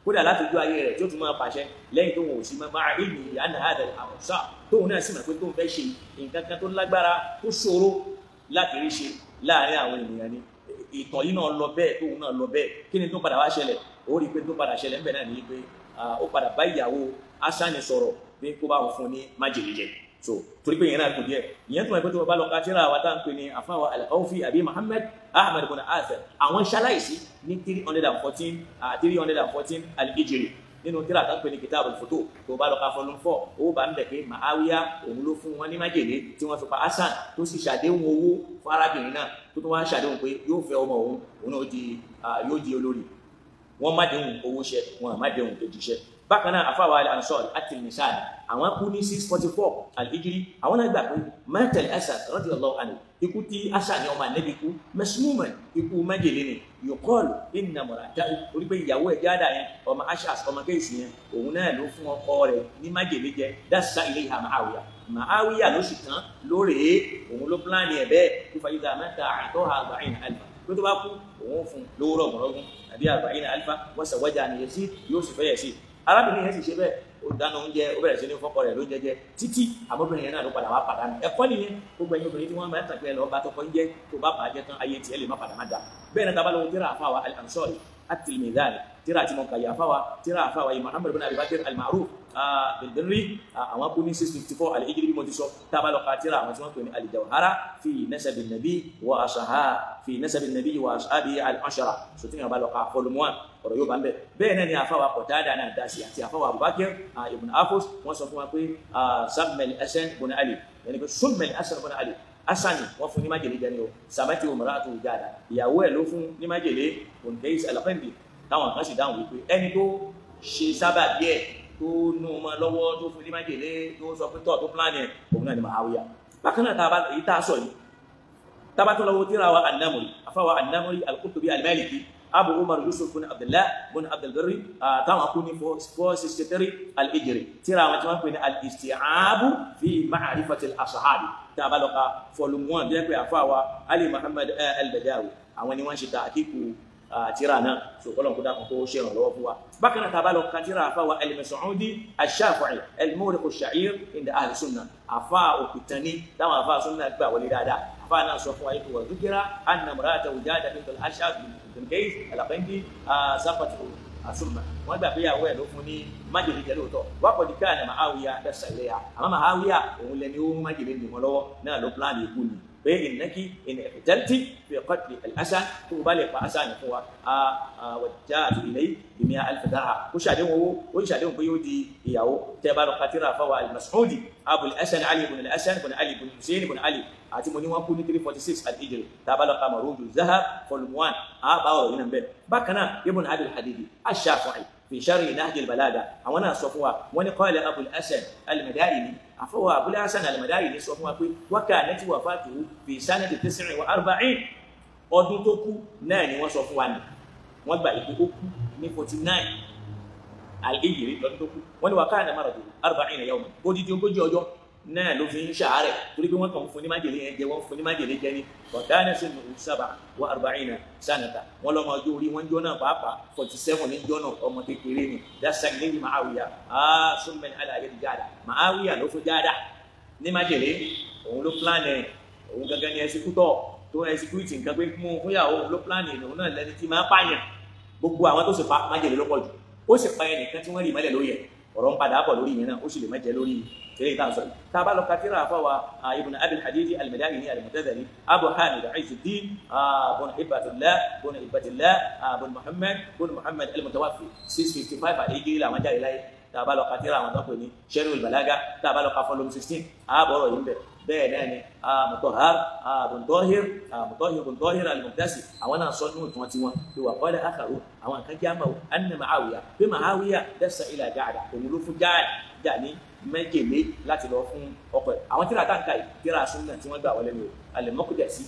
kódà láti ojú ayé rẹ̀ tí ó tún máa pàṣẹ lẹ́yìn tó wọn ò sí máa ilmi anna hadha al-amsa tóun náà sì mọ̀ pé tóun fẹ́ ṣe nǹkan kan tó lágbára tó ṣòro láti rí ṣe láàrin àwọn ènìyàn ni ìtàn yìí náà lọ bẹ́ẹ̀ tóun náà lọ bẹ́ẹ̀ kí ni tó padà wá ṣẹlẹ̀ ó rí i pé tó padà ṣẹlẹ̀ ńbẹ̀ náà ní pé ó padà bá ìyàwó Hasan sọ̀rọ̀ bí kó bá wọn fún ní májèlé jẹ so torí pé ìyẹn náà kù díẹ̀ ìyẹn tó máa pẹ́ tó bá lọ ká tíra wa tá à ń pè ní àfáwà al-Awfi Abi Muhammad Ahmad ibn Athar àwọn ṣaláìsí ní 314 al-Hijri nínú tíra tá à ń pè ní Kitab al-Futuh tó bá lọ ká volume 4 owó bá ń bẹ̀ pé Muawiya òun ló fún wọn ní májèlé tí wọ́n fi pa Hasan tó sì ṣàdéhùn owó fún arábìnrin náà tó tún wá ṣàdéhùn pé yóò fẹ́ ọmọ òun náà yóò di olórí wọ́n má déhùn owó ṣẹ wọn má déhùn kejì ṣẹ bákan náà àfáwà al-Ansari at-Tilmisani àwọn kú ní 644 al-Hijri àwọn náà gbà pé mata al-Hasan radiyallahu anhu ikú tí Hasan ní ọmọ Ànábì kú masmuman ikú májèlé ni yuqalu inna mar'atahu orí pé ìyàwó ẹ̀ jáda yẹn ọmọ Ash'as ọmọ kéèsì yẹn òun náà ló fún ọkọ rẹ̀ ní májèlé jẹ dasa ilayha Muawiya ló sì tán lóòrè òun ló pílánì ẹ̀ bẹ́ẹ̀ tó fa idha mata a'taha 40,000 tó tó bá kú òun fún lówó rọ̀gùnrọ̀gùn àbí 40,000 wa zawwajaha Yazid yóò sì fẹ́ Yazid arábìnrin yẹn sì ṣe bẹ́ẹ̀ ó dáná oúnjẹ ó bẹ̀rẹ̀ sí ní fọ́kọ rẹ̀ ló jẹjẹ títí àmọ́bìnrin yẹn náà ló padà wá pàdánù ẹ̀kọ́ nìyẹn gbogbo ẹ̀yin obìnrin tí wọ́n máa ń tàpẹ́ lọ́ọ́ bá tọkọ ń jẹ́ tó bá bàjẹ́ tán ayé tiẹ̀ lè má padà má da bẹ́ẹ̀ náà tábà lọ́wọ́ tíra àfáwà al-Ansari at-Tilmidhani tíra àti mọ̀nkàyà àfáwà yìí Muhammad ibn Abi Bakr al-Ma'ruf bil-Birri àwọn kú ní 654 al-Hijri bí mo ti sọ tábà lọ́ka tíra àwọn tí wọ́n pè ní al-Jawhara fi nasabi an-nabi wa ashabihi al-ashara sotin bá lọ́ka volume 1 ọ̀rọ̀ yóò bá ń bẹ̀ bẹ́ẹ̀ náà ni àfáwà Qatada náà dásí àti àfáwà Abubakar ibn Afus wọ́n sọ fún wa pé sammel Hasan ibn Ali yẹni pé summel Hasan ibn Ali Hasan wọ́n fún ní májèlé jẹ́ ni o samati umratu Jada ìyàwó ẹ̀ ló fún ní májèlé Qais al-Qindi táwọn kan sì dáhùn wípé ẹni tó ṣe sábà díẹ̀ tó nú ọmọ lọ́wọ́ tó fún ní májèlé tó sọ pé tọ́ tó pílánì ẹ̀ òun náà ni Muawiya bákan náà tàbá èyí tá a sọ yìí tábà tó lọ́wọ́ tíra wa an-Namri àfáwà an-Namri al-Qurtubi al-Maliki Abu Umar Yusuf bin Abdullah bin Abdul Barri táwọn kú ní 463 al-Hijri tíra àwọn tí wọ́n pè ní al-Isti'ab fi ma'rifati al-ashab tábà lọ́ka volume 1 bí wọ́n pè àfáwà Ali Muhammad al-Badawi àwọn ni wọ́n ṣe ta àkíkù tíra náà so kọ́lọ̀ kó dákun kó ṣe ìrànlọ́wọ́ fún wa bákan náà tábà lọ́ka tíra àfáwà al-Mas'udi al-Shafi'i al-Mawriq ash-Sha'ir inda ahli sunnah àfá òkùtani táwọn àfá sunnah gbà wọlé dáadáa àfá náà sọ fún wa ikú wa dhukira anna imra'atahu Jada bint al-Ash'ab bin Qais al-Qindi safat asumma wọ́n gbà pé ìyàwó ẹ̀ ló fún ní májèlé jẹ lóòótọ́ wákọ̀ ní káà ní Muawiya dasa ilayha àmọ́ Muawiya òun lẹni ó májèlé ní wọn lọ́wọ́ náà ló pláàni ikú ni pé ìnákí ìnẹ̀kẹ̀tẹ́ntì fi qatli al-Hasan tó bá lè pa Hasan fún wa wajjahtu ilayhi bi100 alf dirham ó ṣàdéhùn owó ó ṣàdéhùn pé yóò di ìyàwó tẹ́ bá lọ katira fáwa al-Mas'udi Abul Hasan Ali ibn al-Hasan ibn Ali ibn Hussein ibn Ali àti mo ní wọ́n kú ní 346 al-Hijri tá bá lọ ka Maruj al-Zahab volume 1 bá ọ̀rọ̀ yìí náà bẹ́ẹ̀ bákan náà Ibn Abi al-Hadidi ash-Shafi'i في شرح نهج البلاغه وانا صفوا وني قال ابو الحسن المدائني عفوا ابو الحسن المدائني صفوا وكانت وفاته في سنه 49 ọdún tó kú náà ni wọ́n sọ fún wa ni wọ́n gbà ìpè ó kú ní 49 al-Hijri lọ́dún tó kú wọ́n ní وكان مرضه 40 يوما odidi ogójì ọjọ́ náà ló fi ń ṣàárẹ̀ torí pé wọ́n kàn fún ní májèlé yẹn jẹ wọ́n fún ní májèlé jẹ ní ọ̀dáná sí ní 47 sanata wọ́n lọ́mọ ọjọ́ orí wọn jọ náà pàápàá 47 ní jọ náà ọmọ kékeré ni dasa lẹ́yìn Muawiya súnmẹ́ni aláyé ti jáda Muawiya ló fún jáda ní májèlé òun ló pláàni òun gangan ní ẹsikútọ̀ tó ẹsikútì nǹkan pé mú fúnyàwó ló pláàni òun náà lẹni tí máa pààyàn gbogbo àwọn tó sì pa májèlé ló pọ̀ jù ó sì pa ẹnìkan tí wọ́n rí mọ́lẹ̀ lóye ọ̀rọ̀ ń padà bọ̀ lórí yẹn náà ó sì lè mẹ́jẹ lórí كلي تاسو تابع كثيرا فهو ابن ابي الحديدي المدائني المعتزلي ابو حامد عز الدين بن هبة الله بن هبة الله بن محمد المتوفي 655 عليه الى ما جاء اليه تابع كثيرا من ذكرني شرح البلاغه تابع فولوم 16 ابو يمبه bẹ́ẹ̀ náà ni Mutahhar bun Tahir al-Muqdisi àwọn náà sọ nínú tí wọ́n ti wà qala akharu àwọn kan jẹ́ àmọ́ anna Muawiya pé Muawiya dasa ila Ja'da òun ló fún Ja'da ní méjèlé láti lọ fún ọkọ ẹ̀ àwọn tíra táǹkà yìí tíra súnà tí wọ́n gbà wọlé ní o al-Muqdisi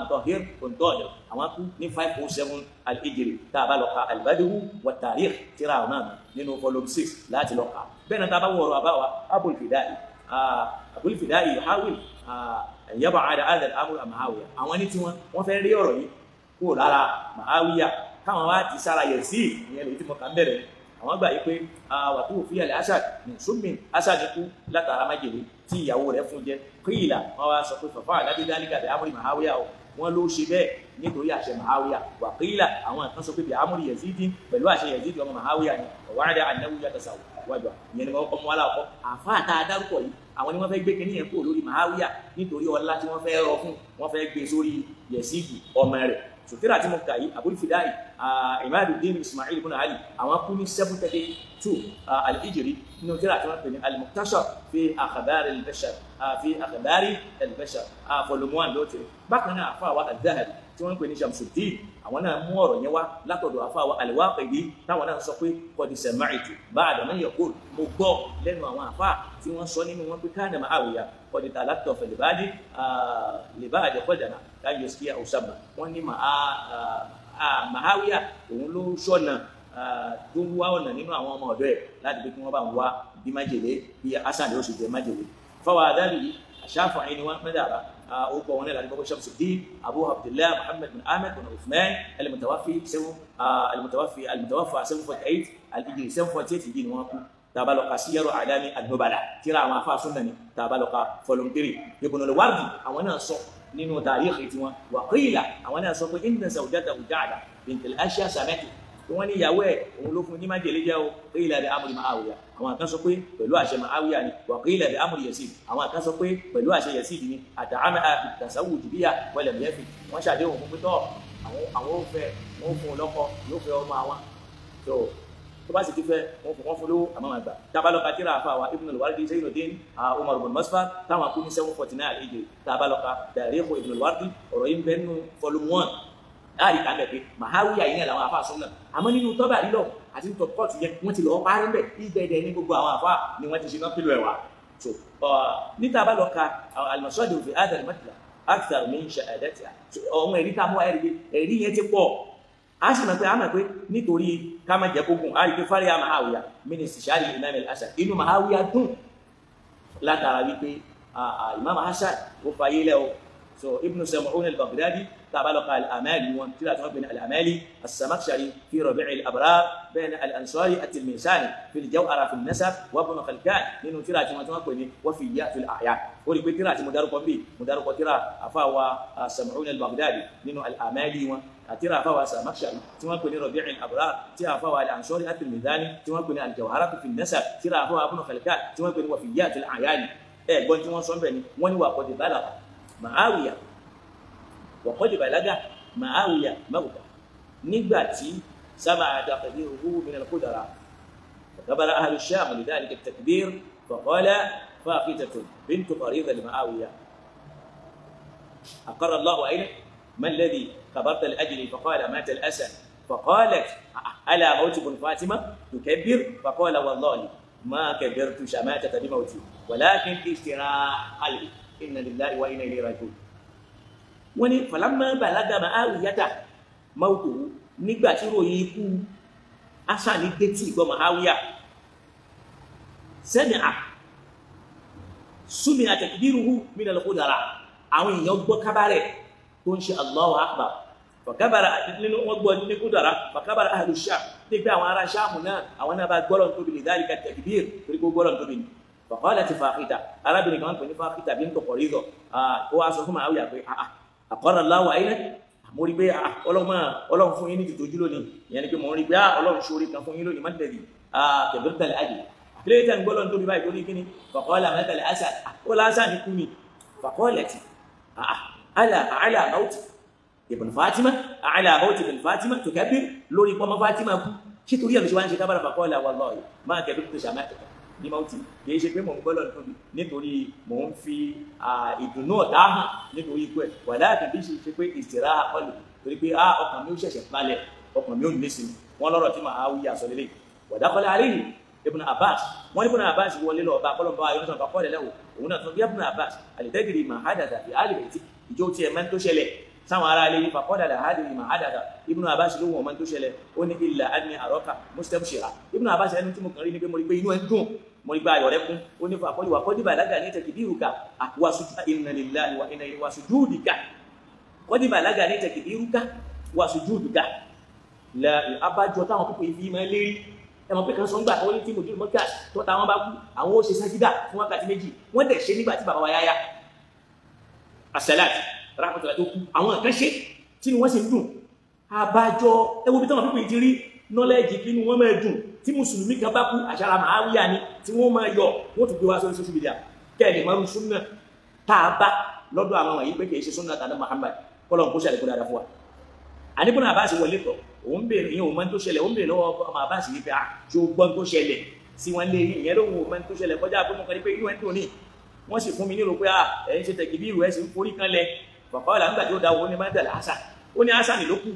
Mutahhir bun Tahir àwọn kú ní 507 al-Hijri tá a bá lọ ka al-Badr wa Tarikh tíra àwọn náà nínú volume 6 láti lọ ka bẹ́ẹ̀ náà tá a bá wọ̀rọ̀ àbáwa Abul Fida'i Abul Fida'i yuhawil an yab'ada hadha al-amr Muawiya àwọn ní tí wọ́n fẹ́ rí ọ̀rọ̀ yìí kúrò lára Muawiya káwọn wá ti sára yẹ̀ sí ìyẹn lè tí mo kà ń bẹ̀rẹ̀ àwọn gbà yìí pé wàtú òfin àlẹ́ Asad sùnmìn Asad kú látara májèlé tí ìyàwó rẹ̀ fún jẹ kíìlà wọn wá sọ pé fàfà àdájọ́ dálígà bí amúrí Muawiya o wọn ló ṣe bẹ́ẹ̀ nítorí àṣẹ Muawiya wà kíìlà àwọn kan sọ pé bí amúrí Yazidi pẹ̀lú àṣẹ Yazidi ọmọ Muawiya ni ọ̀wádà ànáwó yàtọ̀ sàwọ̀ wájọ ìyẹn ni ọmọ aláwọ̀ àfa àtà dárúkọ yìí àwọn ni wọ́n fẹ́ gbé kínní yẹn kúrò lórí Muawiya nítorí ọlá tí wọ́n fẹ́ rọ fún wọ́n fẹ́ gbé sórí Yazidi ọmọ rẹ̀ sòtírà tí mo kà yìí Abul Fida'i Imaduddin Ismail ibn Ali àwọn kú ní 732 al-Hijri nínú tírà tí wọ́n pè ní al-Mukhtasar fi akhbar al-bashar volume 1 lóòtì bákan náà àfa wa al-Dhahabi tí wọ́n pè ní Shamsuddin àwọn náà mú ọ̀rọ̀ yẹn wá látọ̀dọ̀ àfa wa al-Waqidi táwọn náà sọ pé qad sami'tu ba'da man yaqul mo gbọ́ lẹ́nu àwọn àfa tí wọ́n sọ nínú wọn pé kana Muawiya qad talattafa libadi qadama ká yuskiya usama wọ́n ní Muawiya òun ló ṣọ́nà tó wá ọ̀nà nínú àwọn ọmọ ọ̀dọ́ ẹ̀ láti pé kí wọ́n bá ń wá bí májèlé bí Hasan yóò sì jẹ májèlé fáwọn adábì yìí Shafi'i ni wọ́n mẹ́dàbà أوبا ونلا لبابا شمس الدين أبو عبد الله محمد بن أحمد بن عثمان المتوفى 748 الهجري 748 الهجري نواكو تابلوكا سير أعلام النبلاء ترى ما فا سنني تابلوكا فولوم 3 يكون الوردي أوانا صو نينو تاريخ إتوا وقيل أوانا صو إن زوجته جعدة بنت الأشياء سمعت wọ́n ní ìyàwó ẹ̀ òun ló fún ní májèlé jẹ́ o qila bi amri Muawiya àwọn kan sọ pé pẹ̀lú àṣẹ Muawiya ni wa qila bi amri Yazid àwọn kan sọ pé pẹ̀lú àṣẹ Yazid ni àtàámà àtàsáwùjì bíyà wọlé mẹ́fì wọ́n ṣàdéhùn fún pítọ́ àwọn ò fẹ́ wọ́n fún un lọ́kọ yóò fẹ́ ọmọ àwọn tó bá sì ti fẹ́ wọ́n fún lówó àmọ́ àgbà tábàlọ́ka tíra àfa wa Ibn al-Wardi Zainuddin Umar ibn Masfar táwọn akú ní 749 al-Hijri tábàlọ́ka Tarikh Ibn al-Wardi ọ̀rọ̀ yìí ń bẹ nínú volume 1 láàrin kan bẹ̀ pé Muawiya yìí náà làwọn àfa sọ́nà àmọ́ nínú tọ́ba lílọ àti tọ́kọ́tù yẹn wọ́n ti lọ́ọ́ parí bẹ̀ ìgbẹ́dẹ̀ ní gbogbo àwọn àfa ni wọ́n ti ṣe náà pílò ẹ̀wà so níta bá lọ ka al-masadi fi hadha al-matla akthar min shahadatiha ọmọ ẹ̀rí tá a mú wa ẹ̀rí yẹn ti pọ̀ a sì mọ̀ pé a mọ̀ pé nítorí ká má jẹ́ kókun a rí pé fáríà Muawiya min istishari Imam al-Hasan inú Muawiya dùn látara wípé Imam Hasan ó fayé lẹ́ o so Ibn Sam'un al-Baghdadi تابلق الأمالي وانتلا بين الأمالي السمخشري في ربيع الأبرار بين الأنصاري التلميساني في الجوهرة في النسب وابن خلكان من تلا بين وفيات الأعيان ولكن تلا مدارك بي مدارك تلا أفاوى السمعون البغدادي من الأمالي تلا أفاوى السمخشري بين ربيع الأبرار تلا أفاوى الأنصاري التلميساني بين الجوهرة في النسب تلا أفاوى ابن خلكان بين وفيات الأعيان قلت وان صنبني وان وقد بلغ Muawiya wa qad balaga Muawiya mawta nígbà tí سمع تقديره من القدرة فكبر أهل الشام لذلك التكبير فقال فاقدة بنت قريظة لمعاوية أقر الله عينك ما الذي كبرت لأجلي فقال مات الأسد فقالت ألا موت بن فاطمة تكبر فقال والله ما كبرت شماتة بموتي ولكن اشتراء قلبي إن لله وإنا إليه راجعون فلما بلغ معاوية موته nígbà tí ròyìn ikú Hasan dé tí ìgbọ́ Muawiya sami'a takbiruhu min al-qudara àwọn èèyàn gbọ́ kábàrẹ̀ tó ń ṣe Allahu akbar fàkábàrà nínú wọn gbọ́ ní kúdàrà fàkábàrà ahlu Sham nígbà àwọn ará Sham náà àwọn náà bá gbọ́lọ̀ tóbi lè dhalika takbir torí kó gbọ́lọ̀ tóbi ní faqalat Fakhita arábìnrin kan pè ní Fakhita bint Qariza ó wá sọ fún Muawiya pé aqarra Allahu aynak mo rí pé ọlọ́run fún yín ní tìtójú lónìí ìyẹn ni pé mo rí pé ọlọ́run ṣorí kan fún yín lónìí má tẹ̀lé kẹ̀bẹ́tẹ̀lẹ̀ àjì kílẹ̀tẹ̀ ń gbọ́lọ́n tóbi báyìí torí kíní faqala mẹ́tẹ̀lẹ̀ Asad ó lásán ní kú ni faqalat ala mawti ibn Fatima ala mawti ibn Fatima tukabbir lórí pọ́mọ́ Fatima kú ṣé torí ẹ̀ ló ṣe wá ń ṣe kábàrà faqala wallahi ma kabirtu shama'ataka ní mawti kì í ṣe pé mò ń gbọ́lọ́n tóbi nítorí mò ń fi ìdùnnú ọ̀dá hàn nítorí ikú ẹ̀ wàláàkì bí ṣe pé ìsìnrá ọlù torí pé ọkàn mi ó ṣẹ̀ṣẹ̀ balẹ̀ ọkàn mi ó nílé sí wọn lọ́rọ̀ tí Muawiya sọ lélẹ̀ wàdákọ́lẹ̀ alayhi Ibn Abbas wọn ní Ibn Abbas wọlé lọ bá kọ́lọ̀ bá ayé nítorí àkọ́kọ́ rẹ̀ lẹ́wọ̀ òun náà tún bí Ibn Abbas al-tadri ma hadatha fi ahli bayti ìjọ tí ẹ̀ mẹ́ tó ṣẹlẹ̀ sáwọn ará ilé yìí faqala la adri ma hadatha Ibn Abbas ló wọ̀n mẹ́ tó ṣẹlẹ̀ ó ní illa anni araka mustabshira Ibn Abbas ẹni tí mo kàn rí ni pé mo rí pé inú ẹ̀ ń dùn mo rí pé ayọ̀ rẹ̀ kún ó ní fàkọ́lì wà kọ́dí bàlágà ní takbiruka inna lillahi wa inna ilayhi wa sujudika kọ́dí bàlágà ní takbiruka wa sujudika la abájọ táwọn púpọ̀ ìfì máa lérí ẹmọ pé kan sọ ń gbà tọ́wọ́ ní tí mo dúró mọ́kà tó táwọn bá kú àwọn ó ṣe sájídà fún wákàtí méjì wọ́n dẹ̀ ṣe nígbà tí bàbá wa yáyá as-salat rahmatullahi tó kú àwọn kan ṣe tí wọ́n sì ń dùn abájọ ẹwọ́ bí táwọn púpọ̀ ìdí rí nọ́lẹ́jì kí ni wọ́n máa dùn tí mùsùlùmí kan bá kú àṣàrà Muawiya ni tí wọ́n máa yọ wọ́n tún gbé wá sórí social media kẹ́ẹ̀lì márùn súnnà táa bá lọ́dọ̀ àwọn wọ̀nyí pé kìí ṣe súnnà tàbí Muhammad kọ́lọ̀ kó ṣàlẹ̀ kó dáadáa fún wa. àníbùnà Abbas wọlé tọ̀ òun bèèrè ìyẹn òun mọ́ tó ṣẹlẹ̀ òun bèèrè lọ́wọ́ ọmọ Abbas yìí pé ṣé o gbọ́n tó ṣẹlẹ̀ sí wọn lé ìyẹn lóhun òun mọ́ tó ṣẹlẹ̀ kọjá pé mo kàn ní pé inú ẹ̀ ń dùn ní wọ́n sì fún mi nílò pé ẹ̀yin ṣe tẹ̀kì bí ìrù ẹ̀ sì ń forí kan lẹ bàbá ọ̀là nígbà tí ó da owó ní mẹ́tẹ̀lẹ̀ Hasan ó ní Hasan ló kù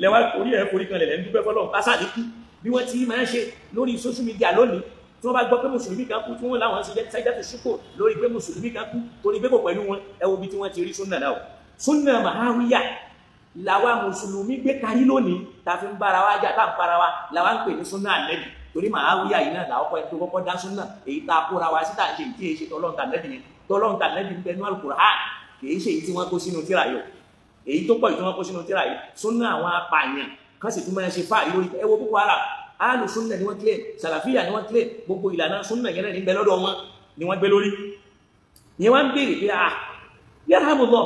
lẹ́wà orí ẹ̀ forí kan lẹ̀ lẹ́ ń dúpẹ́ fọlọ́ Hasan kú bí wọ́n ti máa ń ṣe lórí social media lónìí tí wọ́n bá gbọ́ pé mùsùlùmí kan kú tí wọ́n láwọn ṣe sájátù ṣíkò lórí pé mùsùlùmí kan kú torí pé kò pẹ̀lú wọn ẹ wo bí tí wọ́n ti rí súnnà náà súnnà Muawiya làwa mùsùlùmí gbé kárí lónìí ta fi ń bára wa jà tá ń para wa làwa ń pè ní súnnà Ànábì torí Muawiya yìí náà làwọn tó kọ́kọ́ dá súnnà èyí tá a kóra wa sí tá à ń ṣe ìdí èyí ṣe tọ́lọ́ǹtà Ànábì ń bẹ ní Al-Qur'an kì í ṣe èyí tí wọ́n kó sínú tírà yìí èyí tó pọ̀ tí wọ́n kó sínú tírà yìí súnnà àwọn apààyàn kan sì tún máa ṣe fáàrí lórí ẹ wo Boko Haram ahlu sunna ni wọ́n claim salafiya ni wọ́n claim gbogbo ìlànà sunna yẹn ní bẹ lọ́dọ̀ wọn ni wọ́n gbé lórí ni wọ́n béèrè pé yarhamullah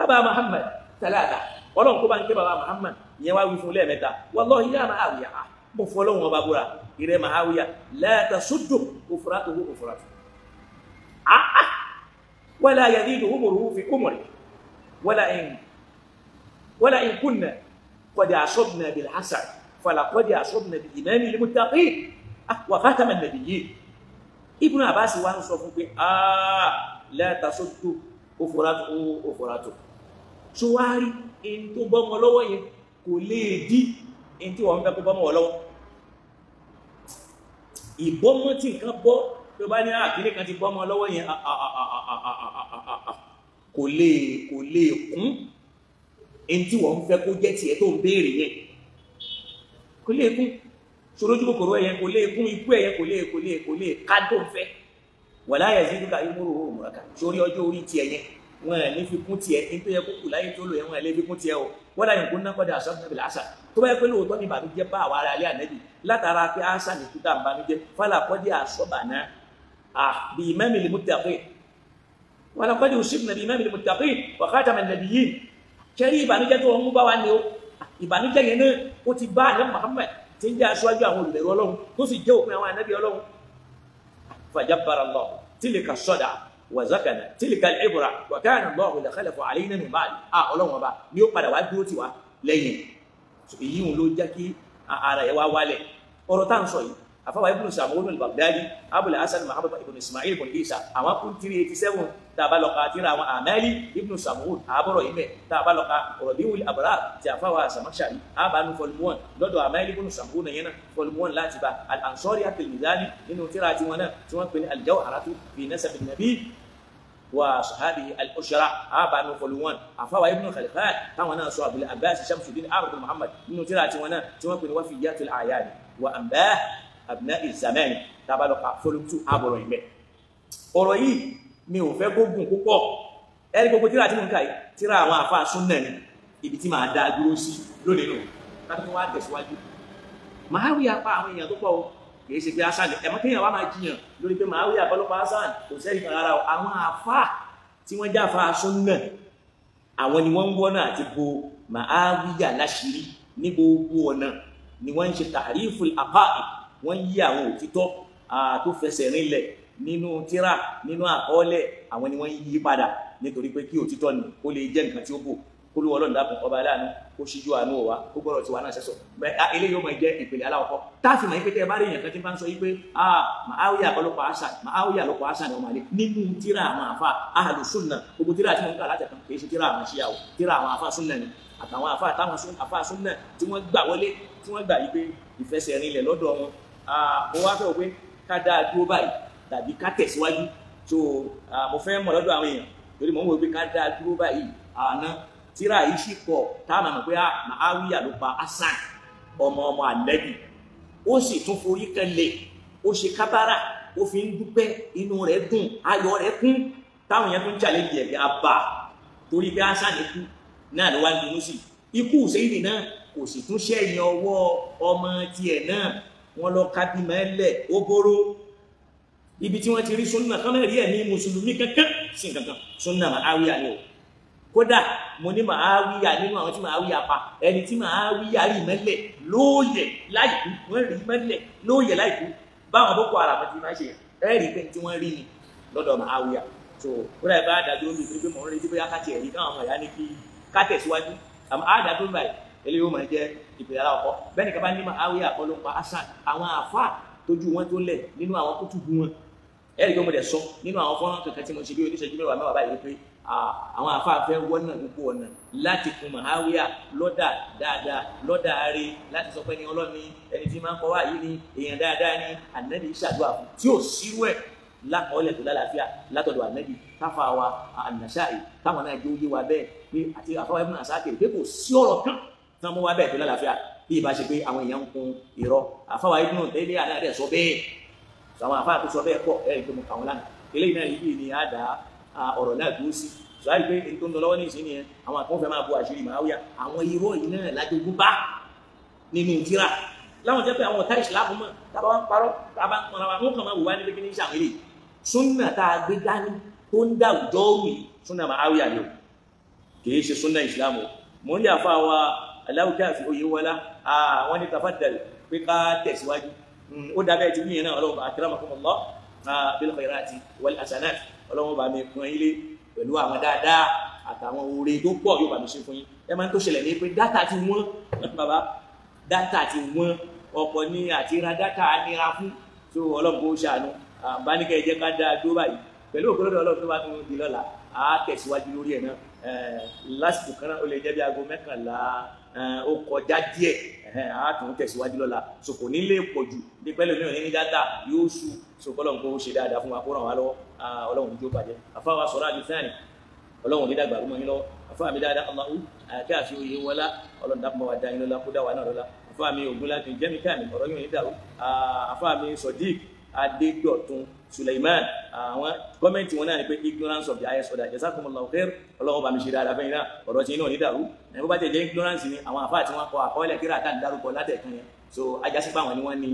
aba Muhammad salata ọlọ́run kó bá ń ké bàbá Muhammad ìyẹn wá wí fún lẹ́ẹ̀mẹ́ta wallahi ya Muawiya mo fọlọ́run ọba búra ìrẹ́ Muawiya la tasuddu kufratuhu kufratu wala yazidu umruhu fi umri wala in kunna qad asabna bil hasan فلقد أصبنا بإمام المتقين وخاتم النبيين ابن عباس وان sọ fún pé لا تصدوا كفراته ṣùwárí in tó bọ́mọ lọ́wọ́ yẹn kò lè dí in tí wọ́n fẹ́ kó bọ́mọ lọ́wọ́ ìbọ́mọ tí nǹkan bọ́ tó bá ní àkíní kan ti bọ́mọ lọ́wọ́ yẹn kò lè kún in tí wọ́n fẹ́ kó jẹ́ tiẹ̀ tó ń béèrè yẹn kò lè kún ṣòrójú kòkòrò ẹ̀yẹn kò lè kún ikú ẹ̀yẹn kò lè kádò fẹ́ wala yaziduka umruhu umraka sórí ọjọ́ orí ti ẹ̀yẹn wọ́n ní fi kún ti ẹ̀ ní tó yẹ kó kù láyé tó lò ẹ̀wọ̀n ẹ̀lẹ́ fi kún ti ẹ̀ o wala in kunna qad asabna bil hasan tó bá yẹ pé lóòótọ́ ní ìbànújẹ́ bá àwọn ará alẹ́ Ànábì látara pé Hasan ní kúta ìbànújẹ́ fala qad asabna bi imamil muttaqin wala qad usibna bi imamil muttaqin wa khataman nabiyyin ṣẹ́rí ìbànújẹ́ tó wọ́n mú bá wa ní o ìbànújẹ́ yẹn náà ó ti bá ànábì Muhammad tí ń jẹ́ aṣáájú àwọn olùbẹ̀rù Ọlọ́run tó sì jẹ́ òpin àwọn ànábì Ọlọ́run fajabbara Allah tilka sada وزكنا تلك العبرة وكان الله لخلف علينا من بعد ọlọ́run ọba ni ó padà wá dúró tì wá lẹ́yìn èyí ń ló jẹ́ kí ara ẹ̀ wá wálẹ̀ ọ̀rọ̀ tá à ń sọ yìí àfáwà ibn Sam'un al-Baghdadi Abul Hasan Muhammad ibn Ismail ibn Isa àwọn kún 387 tá a bá lọ ka tírà àwọn Amali ibn Sam'un àbọ̀rọ̀ yìí mẹ́ tá a bá lọ ka Rabiul Abrar ti àfáwà Zamakhshari àbánu volume 1 lọ́dọ̀ Amali ibn Sam'un yẹn náà volume 1 láti bá al-Ansari at-Tirmidhani nínú tírà tí wọn náà tí wọ́n pè ní al-Jawharatu fi nasab an-nabi wa sahabi al-ushra abanu volume 1 afawa ibn Khalifat táwọn náà sọ Abul Abbas Shamsuddin Ahmad Muhammad nínú tírà tí wọn náà tí wọ́n pè ní Wafiyatul A'yan wa anba abna'i zaman tabaloka volume 2 aboro ime ọ̀rọ̀ yìí mi ò fẹ́ gbogun púpọ̀ ẹni gbogbo tírà tí mo ń kà yìí tírà àwọn àfáà sunna ni ibi tí máa dá dúró sí lónìí nù ká tó wá tẹ̀síwájú máa wí apá àwọn èèyàn tó pọ̀ o kìí ṣe pé Hasan ẹ̀mọ́ kéèyàn wá máa jiyàn lórí pé máa wí àpọ̀lọpọ̀ Hasan kò sẹ́rí kan rárá o àwọn àfáà tí wọ́n já àfáà sunna àwọn ni wọ́n ń wọ́nà àti bo Muawiya láṣìírí ní gbogbo ọ̀nà ni wọ́n ń ṣe tahriful aqaid wọ́n yí àwọn òtítọ́ tó fẹsẹ̀ rinlẹ̀ nínú tírà nínú àkọọ́lẹ̀ àwọn ni wọ́n yí padà nítorí pé kí òtítọ́ ni ó lè jẹ́ nǹkan tí ó bò kó ló Ọlọ́run dákun ọba aláàánú kó ṣíjú àánú wa kó gbọ́dọ̀ tí wà náà sẹ́sọ̀ eléyìí ó máa jẹ́ ìpele aláwọ̀kọ́ táàfì máa ń pété bá rí èèyàn kan tí bá ń sọ yí pé Muawiya àkọlọ́pọ̀ Hasan Muawiya lọ́pọ̀ Hasan ni wọ́n máa lé nínú tírà àwọn àfa ahlu sunna gbogbo tírà tí wọ́n ń kà látẹ̀kan kì í ṣe tírà àwọn ṣíyàwó tírà àwọn àfa sunna ni àtàwọn àfa sunna tí wọ́n gbà wọlé tí wọ́n gbà yí pé ìfẹsẹ̀ rinlẹ̀ lọ́dọ̀ wọn mo wá fẹ́ pé ká dáa dúró báyìí tàbí ká tẹ̀síwájú so mo fẹ́ mọ̀ lọ́dọ̀ àwọn èèyàn torí mo ń wò pé ká dáa dúró báyìí àná tírà yìí sì pọ̀ táwọn àmọ̀ pé Muawiya ló pa Hasan ọmọ Ànábì ó sì tún forí kanlẹ̀ ó ṣe kábàrà ó fi ń dúpẹ́ inú rẹ̀ dùn ayọ̀ rẹ̀ kún táwọn èèyàn tó ń challenge ẹ̀ àbá torí pé Hasan kú náà ló wá ń dunú sí ikú Hùsẹ́ìnì náà kò sì tún ṣẹ́yìn ọwọ́ ọmọ tiẹ̀ náà wọ́n lọ kábímọ̀ ẹlẹ̀ ó bóró ibi tí wọ́n ti rí sunna kan náà rí ẹ̀ ní mùsùlùmí kankan sí kankan sunna Muawiya ni o kódà mo ní Muawiya nínú àwọn tí Muawiya pa ẹni tí Muawiya rí mẹ́lẹ̀ lóòyẹ̀ láìkú wọ́n rí mẹ́lẹ̀ lóòyẹ̀ láìkú báwọn Boko Haram ti máa ṣe ẹ̀rí pé tí wọ́n rí ni lọ́dọ̀ Muawiya so kódà ẹ bá dájú lórí ìpínlẹ̀ pé mò ń retí bóyá ká tiẹ̀ rí káwọn ọmọ ìyá ní kí ká tẹ̀síwájú àmọ́ àdàdó báyìí eléyìí ó máa jẹ́ ìpìlẹ̀ aláwọ̀kọ́ bẹ́ẹ̀ ni ká bá ní Muawiya àkọlọ́pàá Hasan àwọn àfáà tójú wọn tó lẹ̀ nínú àwọn kútùbù wọn ẹ̀rí pé mo dẹ̀ sọ nínú àwọn fọ́nrán kankan tí mo ṣe bí oníṣẹ́jú mẹ́wàá mẹ́wàá báyìí pé àwọn àfáà fẹ́ wọ́n náà gbogbo ọ̀nà láti kun Muawiya lọ́dà dáadáa lọ́dà rí láti sọ pé ní ọlọ́ni ẹni tí máa ń kọ́ wá yìí ni èèyàn dáadáa ní Ànábì ṣàdúrà fún tí ò sírú ẹ̀ lákọọ́lẹ̀ tó lálàáfíà látọ̀dọ̀ Ànábì káfà wa An-Nasa'i táwọn náà jẹ́ oyé wa bẹ́ẹ̀ pé àti àfáwà Ibn Asakir pé kò sí ọ̀rọ̀ kan tí wọ́n mú wa bẹ́ẹ̀ tó lálàáfíà bí ìbá ṣe pé àwọn èèyàn ń kun irọ́ àfáwà Ibn Taymiyyah àná rẹ̀ sọ bẹ́ẹ̀ àwọn àfáà tó sọ bẹ́ẹ̀ pọ̀ ẹ̀rí pé mo kà wọ́n lánàá eléyìí náà yìí ni á dá ọ̀rọ̀ náà dúró sí sọ́yà pé èyí tó ń lọ lọ́wọ́ ní ìsìn nìyẹn àwọn àkọ́fẹ́ máa bo àṣírí Muawiya àwọn irọ́ yìí náà lájogún bá nínú tírà láwọn jẹ́ pé àwọn ọ̀tá ìsìláàmù mọ̀ tábà wọn parọ́ tábà ń pọnra wa wọn kàn máa wò wá nílé kí ní ìṣàwérè súnà tá a gbé dání tó ń dá àwùjọ rù yìí súnà Muawiya ni o kìí ṣe súnà ìsìláàmù mò ń lè àfa wa aláwùjá àfi oyè wọlá àwọn ní tafaddal pé ká tẹ̀síwájú ó dábẹ́ ti wíyẹn náà ọlọ́run akramakumullah bil khairati wal hasanat ọlọ́run bá mi kún ilé pẹ̀lú àwọn dáadáa àtàwọn oore tó pọ̀ yóò bá mi ṣe fún yín ẹ máa ń tó ṣẹlẹ̀ ní pé dátà ti wọ́n bàbá dátà ti wọ́n ọ̀pọ̀ ní àti ra dátà nira fún tó ọlọ́run kó ṣàánú àbáníkẹ́ jẹ́ ká dáa dúró báyìí pẹ̀lú òkúròdó ọlọ́run tó bá tún di lọ́la á tẹ̀síwájú lórí ẹ̀ náà lásìkò kan náà ó lè jẹ́ bí aago 11 ó kọjá díẹ̀ á tún tẹ̀síwájú lọ́la sòkò nílé pọ̀jù ní pẹ́lú mi ò ní ní dátà yóò sú sòkòlọ́n kó ṣe dáadáa fún wa kó ràn wá lọ́wọ́ ọlọ́run ní jó bàjẹ́ àfáwà sọ̀rọ̀ àdìsáàni ọlọ́run ní dàgbà rúmọ́ yín lọ́wọ́ àfáà mi dáadáa Allahu káàfin òye wọlá ọlọ́run dákùnmọ́ wa dá yín lọ́lá kó dá wa náà lọ́lá àfáà mi ògùn láti jẹ́mi káàmì ọ̀rọ̀ yóò ní dàrú àfáà mi Sodiq Adédọ̀tun Suleiman àwọn kọ́mẹ́ntì wọn náà ni pé ignorance of the highest order jazakumullahu khair ọlọ́run bá mi ṣe dáadáa fẹ́yìn náà ọ̀rọ̀ tí iná ní dàrú ẹ̀rọ bá tẹ̀ jẹ́ ignorance ni àwọn àfáà tí wọ́n kọ àkọọ́lẹ̀ kíra tá à ń dárúkọ látẹ̀kan yẹn so ajásípà wọn ni wọ́n ní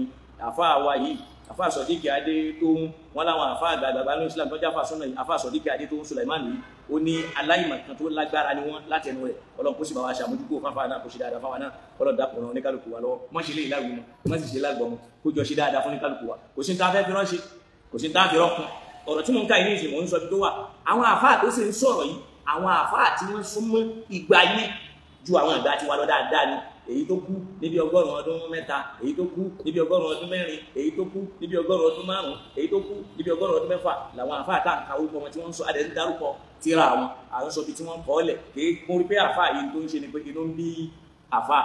àfáà wa yìí àfáà Sodiq Adétóhùn wọn láwọn àfáà àgbààgbà ní Islam tọ́jú àfáà sọ́nà àfáà Sodiq Adétóhùn Suleiman yìí ó ní aláìmọ̀kan tó lágbára ni wọ́n láti ẹnu rẹ̀ ọlọ́run kó sì bá wa ṣàmójúkò fáfáà náà kó ṣe dáadáa fáwa náà ọlọ́run dàpọ̀ náà oníkálukú wa lọ́wọ́ mọ́ ṣe lé ìlàgbọ̀n mọ́ sì ṣe lágbọ̀n kó jọ ṣe dáadáa fún oníkálukú wa kò sí ní tá a fẹ́ fi ránṣẹ́ kò sí ní tá a fi rọ́kùn ọ̀rọ̀ tí mo ń ká ilé ìsìn mò ń sọ bí tó wà àwọn àfáà tó sì ń sọ̀rọ̀ yìí àwọn àfáà tí wọ́n súnmọ́ ìgbà yẹn ju àwọn ìgbà tí wà lọ dáadáa ni èyí tó kú níbi 100 ọdún mẹ́ta èyí tó kú níbi 100 ọdún mẹ́rin èyí tó kú níbi 100 ọdún márùn èyí tó kú níbi 100 ọdún mẹ́fà làwọn àfáà tá à ń ka orúkọ wọn tí wọ́n ń sọ adẹ̀ ń dárúkọ tíra wọn àwọn sọ bí tí wọ́n ń kọ́ ọ́lẹ̀ kéé mo rí pé àfáà yìí tó ń ṣe ni pé kí ló ń bí àfáà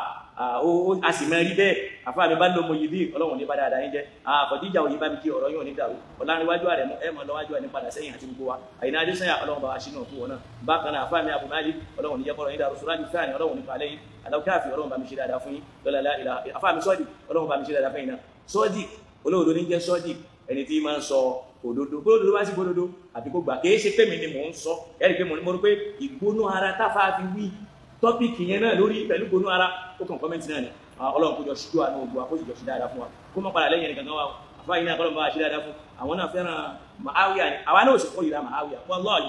a sì mẹ́rí bẹ́ẹ̀ àfáà mi bá lọ mọ yìí bí ọlọ́run ní bá dáadáa yín jẹ́ àkọ́díjà òye bá mi kí ọ̀rọ̀ yóò ní dàrú ọ̀làníwájú rẹ̀ mú ẹ̀mọ́ lọ́wájú ẹ̀ ní padà sẹ́yìn àti gbogbo wa àyìnà adéṣẹ́yà ọlọ́run bá wa ṣínú òkú wọn náà bákan náà àfáà mi àbùmáyé ọlọ́run ní jẹ́kọ̀rọ̀ yín dàrú sùrájú fẹ́ẹ̀ ni ọlọ́run ní palẹ́ yín aláwọ̀káàfì ọlọ́run bá mi ṣe dáadáa fún yín lọ́la ìlà àfáà mi sọ́ọ̀dì ọlọ́run bá mi ṣe dáadáa fún yín náà sọ́ọ̀dì olóòdó ní jẹ́ sọ́ọ̀dì ẹni tí máa ń sọ òdodo gbódodo bá sí gbódodo àbí kó gbà kìí ṣe pé mi ni mò ń sọ ẹ̀rí pé mo rò pé ìgbónú ara táfà fi wí tọ́pìkì yẹn náà lórí pẹ̀lú gbónú ara ó kàn kọ́mẹ́ntì náà ni ọlọ́run kó jọ ṣíjú àánú ogun àkójọ jọ ṣe dáadáa fún wa kó má padà lẹ́yìn ẹnìkan kan wá àfáà yìí náà kọ́lọ́n bá wa ṣe dáadáa fún àwọn náà fẹ́ràn Muawiya ni àwa náà ò sì kórìíra Muawiya wallahi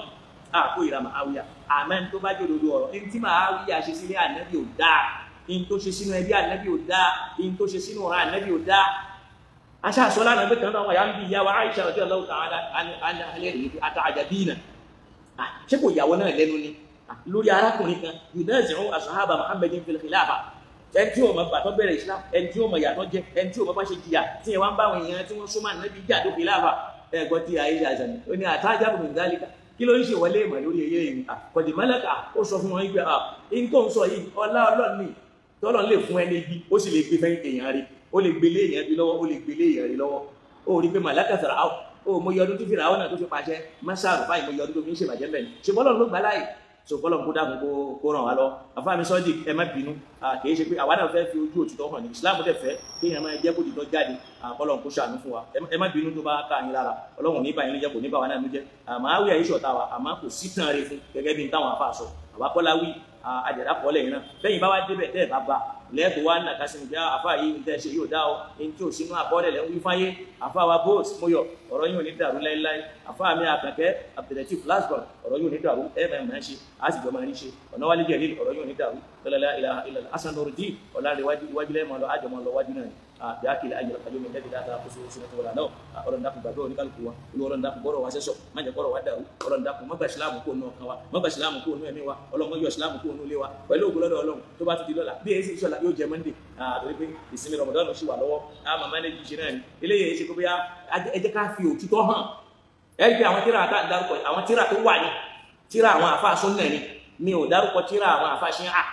kórìíra Muawiya àmẹ́ tó bá jẹ́ òdodo ọ̀rọ̀ ní tí Muawiya ṣe sílé ànábì ò dáa ní tó ṣe sínú ẹbí ànábì ò dáa ní tó ṣe sínú ọ̀rọ̀ ànábì ò dáa aṣá àṣọlá náà pé kan náà wọ́n yà ń bí ìyá wa Aisha radiyallahu ta'ala alẹ́ rèé ata'jabina ṣé kò yàwó náà lẹ́nu ni lórí arákùnrin kan yunazi'u ashaba Muhammadin fil khilafa ẹni tí o mọ̀ gbàtọ́ bẹ̀rẹ̀ Islam ẹni tí o mọ̀ yàtọ̀ jẹ ẹni tí o mọ̀ bá ṣe jìyà tí ẹ wá ń bá àwọn èèyàn tí wọ́n súnmọ́ ànábì jà tó khilafa ẹ̀gbọ́n tí Aisha àzàní ó ní àtàjábù min dhalika kí ló ń ṣe wọlé ìmọ̀ lórí eyé yìí kọ̀dì mọ́lẹ́kà ó sọ fún wọn wípé in tó ń sọ yìí ọlá ọlọ́ọ̀ni tọ́lọ̀ lè fún ẹni ibi ó sì lè gbé fẹ́ èèyàn rí ó lè gbélé èèyàn bí lọ́wọ́ ó lè gbélé èèyàn rí lọ́wọ́ ó rí pé màláka Fáráò ó mọ iye ọdún tó fi ràwọ́ náà tó fi pàṣẹ mọ́sáàrù fáì mọ iye ọdún tó fi ń ṣèbàjẹ́ mẹ́rin ṣùgbọ́n lọ́nà ló gbà láì ṣùgbọ́n kó dákun kó ràn wá lọ àfáàmì sọ́ọ́dì ẹ má bínú kì í ṣe pé àwa náà fẹ́ fi ojú òtítọ́ hàn ní Islam tẹ̀ fẹ́ kí èèyàn máa jẹ́ kó dìtọ́ jáde Ọlọ́run kó ṣàánú fún wa ẹ má bínú tó bá ká yín lára Ọlọ́run ní báyìí ló jẹ́ kò ní bá wa náà ló jẹ́ Muawiya yìí ṣọ̀tá wa àmọ́ kò sí tán rẹ fún gẹ́gẹ́ bí táwọn afá sọ àwa kọ́lá wí àjẹ̀dá pọ̀lẹ̀ yìí náà lẹ́yìn bá wá débẹ̀ tẹ́ ẹ̀ bá ba lẹ́ẹ̀kọ́ wá nà ká sinmi bí àfá yìí ń tẹ́ ṣe yóò dá ọ ní tí ò sínú àkọọ́lẹ̀ lẹ́ ń wí fáyé àfá wa bóòs mọ́yọ̀ ọ̀rọ̀ yóò ní dàrú láíláí àfá mi àkànkẹ́ Abdulatif Lasbon ọ̀rọ̀ yóò ní dàrú ẹ̀mẹ̀ ṣe á sì jọ máa ń ṣe ọ̀nà wálé jẹ̀lé ọ̀rọ̀ yóò ní dàrú lọ́lá ilẹ̀ Hasan Nurudeen ọ̀là iwájú lẹ́mọ̀ lọ àjọmọ̀ lọ wájú náà bí akílẹ̀ ayé ọ̀kadì omi lẹ́bi dáadáa kó sóò sínú tọ́wọ́lá náà ọ̀rọ̀ ndàkùn gbàgbé oníkálukú wa olùwọ́rọ̀ ndàkùn gbọ́rọ̀ wa sẹ́sọ̀ májẹ̀ gbọ́rọ̀ wa dàrú ọ̀rọ̀ ndàkùn mọ́gbà ìsìlámù kó nù ọkàn wa mọ́gbà ìsìlámù kó nù ẹ̀mí wa ọlọ́mọ yọ ìsìlámù kó nù ilé wa pẹ̀lú ògùn lọ́dọ̀ Ọlọ́run tó bá ti di lọ́la bí èyí sọ̀la yóò jẹ mọ́ndé torí pé ìsinmi Ramadan ṣì wà lọ́wọ́ àmọ́ mánéjì ṣe náà ni eléyìí ṣe kó bóyá ẹ jẹ́ ká fi òtítọ́ hàn ẹ rí pé àwọn tíra àtà dárúkọ àwọn tíra tó wà ní tíra àwọn àfa Sunnah ni mi ò dárúkọ tíra àwọn àfa Shia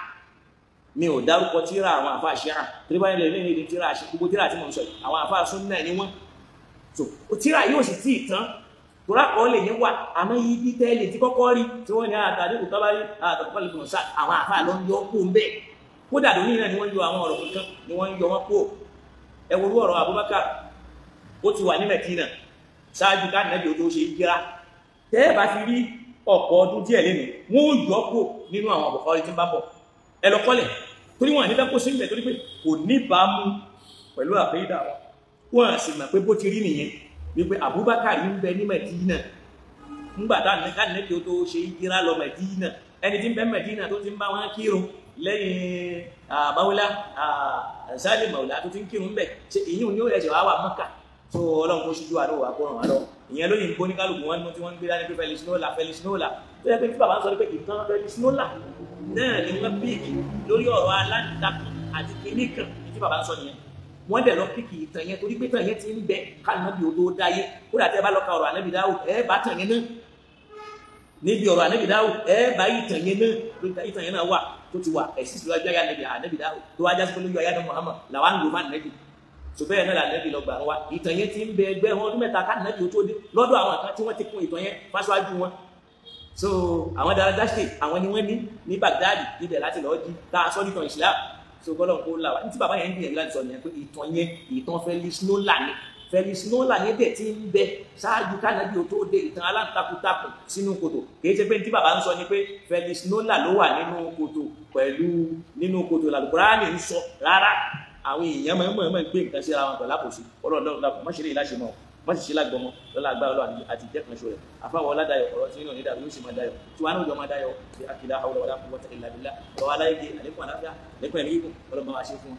mi ò dárúkọ tíra àwọn àfa Shia torí báyìí lè ní ìdí tíra gbogbo tíra tí mo ń sọ àwọn àfa Sunnah ni wọ́n so tíra yóò sì tí ì tán tora kọ́ lè ní wà àmọ́ yìí bí tẹ́lẹ̀ tí kọ́kọ́ rí tí wọ́n ní àtàdékù tọ́bárí àtàkùnkọ́ lè gbọ̀nsá àwọn àfa lọ ń yọ kó ń bẹ́ẹ̀ kódà lónìí náà ni wọ́n yọ àwọn ọ̀rọ̀ kankan ni wọ́n yọ wọ́n kó ẹwọ́rú ọ̀rọ̀ Abubakar ó ti wà ní Mẹdínà ṣáájú ká nàbí ó tó ṣe jíra tẹ́ bá fi rí ọ̀pọ̀ ọdún díẹ̀ lẹ́nu wọ́n yọ kó nínú àwọn Bukhari tí ń bá bọ̀ ẹ lọ kọ́lẹ̀ torí wọn nífẹ̀ẹ́ kó sí ilẹ̀ torí pé kò níbàámu pẹ̀lú àpéyídà wọn sì mọ̀ pé bó ti rí nìyẹn wípé Abubakar ń bẹ ní Mẹdínà ńgbà tá nàbí ó tó ṣe jíra lọ Mẹdínà ẹni tí ń bẹ Mẹdínà tó ti ń bá wọn kírun lẹ́yìn Mawla Salim Mawla tó ti ń kírun bẹ̀ ṣe ìyún ní ó rẹ̀ ṣe wá wà Mọ́kà tó Ọlọ́run kó ṣíjú àdó wà kó ràn wá lọ ìyẹn lóyìn ń gbó ní kálukú wọn tí wọ́n ń gbé dání pé Felix Nola tó yẹ pé tí bàbá ń sọ pé ìtàn Felix Nola náà ni wọ́n píìkì lórí ọ̀rọ̀ aláǹtakùn àti kìnnìkan tí bàbá ń sọ nìyẹn wọ́n dẹ̀ lọ píìkì ìtàn yẹn torí pé ìtàn yẹn ti ń bẹ kánàbí odò dáyé kó dà tẹ́ bá lọ ka ọ̀rọ̀ Ànábì Dáúdù ẹ bá tàn yẹn náà níbi ọ̀rọ̀ Ànábì Dáúdù ẹ bá ìtàn yẹn náà ìtàn yẹn náà wà tó ti wà ẹ̀sìn ìlú ajá yá Ànábì Dáúdù tó wájá sí pé lójú ayé Muhammad làwọn ń lò má nẹ́bì so bẹ́ẹ̀ náà Ànábì lọ gbà wá ìtàn yẹn ti ń bẹ ẹgbẹ́ wọn ọdún mẹ́ta ká Ànábì tó dé lọ́dọ̀ àwọn kan tí wọ́n ti kún ìtàn yẹn fáṣáájú wọn so àwọn Daradashti àwọn ni wọ́n ní Baghdad ibẹ̀ láti lọ́ọ́ jí tá a sọ nìkan Islam so gbọ́dọ̀ kó là wá ní tí bàbá yẹn ń gbìyànjú láti sọ nìyẹn pé ìtàn Felix Nola ni Felix Nola yẹn dẹ̀ ti ń bẹ ṣáájú kánàbí o tó dé ìtàn aláǹtakùtakùn sínú kòtò kìí ṣe pé tí bàbá ń sọ ni pé Felix Nola ló wà nínú kòtò pẹ̀lú nínú kòtò làlùkùránì ń sọ rárá àwọn èèyàn máa ń gbé nǹkan síra wọn pẹ̀lú àpòsí ọlọ́run lápò má ṣe lè láṣẹ mọ́ má sì ṣe lágbọmọ lọ́la agbára ọlọ́run àti ìjẹ́kànṣó rẹ̀ afáwọn ọládàyọ̀ ọ̀rọ̀ tí nínú nídàá yóò sì máa dayọ̀ tí wọn náà jọ máa dayọ̀ bí akílá àwọn ọ̀dà kò wọ́tẹ̀ ìlà bílá ọ̀rọ̀ aláìgé àlékún àláfíà lẹ́kùn ẹ̀mí yìí ọlọ́run máa ṣe fún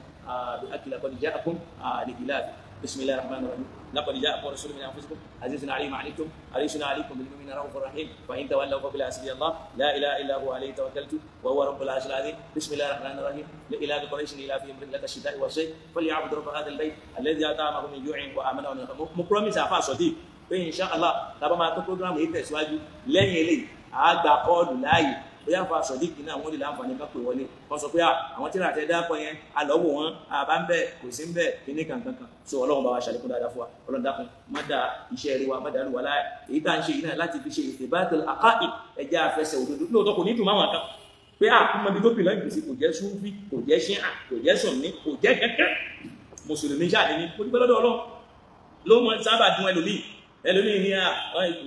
bí akílá kọ́ni jẹ́ akún àlèkìlá بسم الله الرحمن الرحيم لقد جاءكم رسول من انفسكم عزيز عليه ما عنتم حريص عليكم بالمؤمنين رؤوف رحيم فان تولوا فقل حسبي الله لا اله الا هو عليه توكلت وهو رب العرش العظيم بسم الله الرحمن الرحيم لإله قريش إلافهم رحلة الشتاء والصيف فليعبد رب هذا البيت الذي أطعمهم من جوع وآمنهم من خوف. mo promise àfáà Sodiq pé inshallah tá bá máa tó program yìí tẹ̀síwájú lẹ́yìn eléyìí a gba kọ́ọ̀lù láàyè bóyá àfáà Sodiq náà wọ́n lè láǹfààní kan pè wọlé wọ́n sọ pé àwọn tí ìrìnàjò dápọ̀ yẹn alọ́wọ́ wọn àbá ń bẹ̀ kò sí ń bẹ̀ kíní kankan so ọlọ́run bá wa ṣàlékún dáadáa fún wa ọlọ́run dákun má da iṣẹ́ rí wa má dàrú wa láyà èyí tá à ń ṣe yìí náà láti fi ṣe ìtìbátul aqaid ẹ̀jẹ̀ àfẹsẹ̀ òdodo lóòótọ́ kò ní dùn máwọn kan pé àkúmọ̀bí tó pìlọ́ ìgbésí kò jẹ́ súnfí kò jẹ́ ṣíà kò jẹ́ sùnní kò jẹ́ kẹ́kẹ́ mùsùlùmí ṣáàdì ní kò dípẹ́ lọ́dọ̀ ọlọ́run ló mọ sábà dún ẹlòmíì ní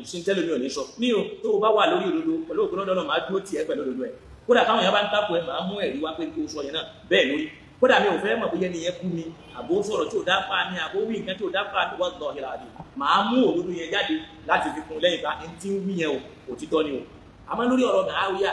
ìsìn tẹ́lómi ò ní sọ ní o tó o bá wà lórí òdodo pẹ̀lú òkú lọ́dọ̀ ọlọ́run máa dúró tiẹ̀ pẹ̀lú òdodo ẹ̀ kódà káwọn èèyàn bá ń tako ẹ̀ máa mú ẹ̀rí wá pé kí o sọ yẹn náà bẹ́ẹ̀ lórí kódà mi ò fẹ́ mọ̀ bóyá nìyẹn kú mi àbó sọ̀rọ̀ tí ò dá pa ni àbó wí nǹkan tí ò dá pa ni wọ́n lọ ìlà àdì máa mú òdodo yẹn jáde láti fi kún lẹ́yìn bá ẹni tí ń wí yẹn o òtítọ́ ni o àmọ́ lórí ọ̀rọ̀ Muawiya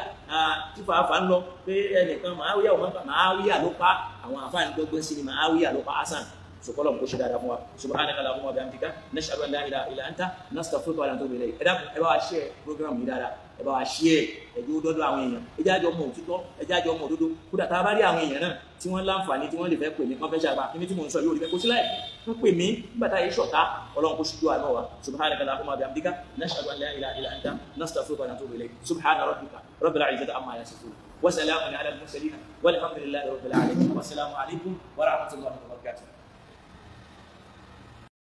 tí fàáfàá ń lọ pé ẹnìkan Muawiya ò mọ́ta Muawiya ló pa àwọn àfáàní gbọ́gbọ́n sí ni Muawiya ló pa Hasan sọkọlọ̀ kó ṣe dáadáa fún wa subhanaka allahumma wa bihamdika nashhadu an la ilaha illa anta nastaghfiruka wa natubu ilayk ẹ dákun ẹ bá wa share program yìí dáadáa ẹ bá wa share ẹjọ́ dọ́dọ̀ àwọn èèyàn ẹ jẹ́ àjọ mọ̀ òtítọ́ ẹ jẹ́ àjọ mọ̀ òdodo kódà tá a bá rí àwọn èèyàn náà tí wọ́n láǹfààní tí wọ́n lè fẹ́ pè mí kán fẹ́ ṣàgbà kíní tí mò ń sọ yóò rí bẹ́ẹ̀ kó sí láì wọ́n pè mí nígbà tá a yẹ ṣọ̀tá ọlọ́run kó ṣíjú àná wa subhanaka allahumma wa bihamdika nashhadu an la ilaha illa anta nastaghfiruka wa natubu ilayk subhana rabbika rabbil izzati amma yasifun wa salamun ala al mursalin walhamdulillahi rabbil alamin wa assalamu alaykum wa rahmatullahi wa barakatuh.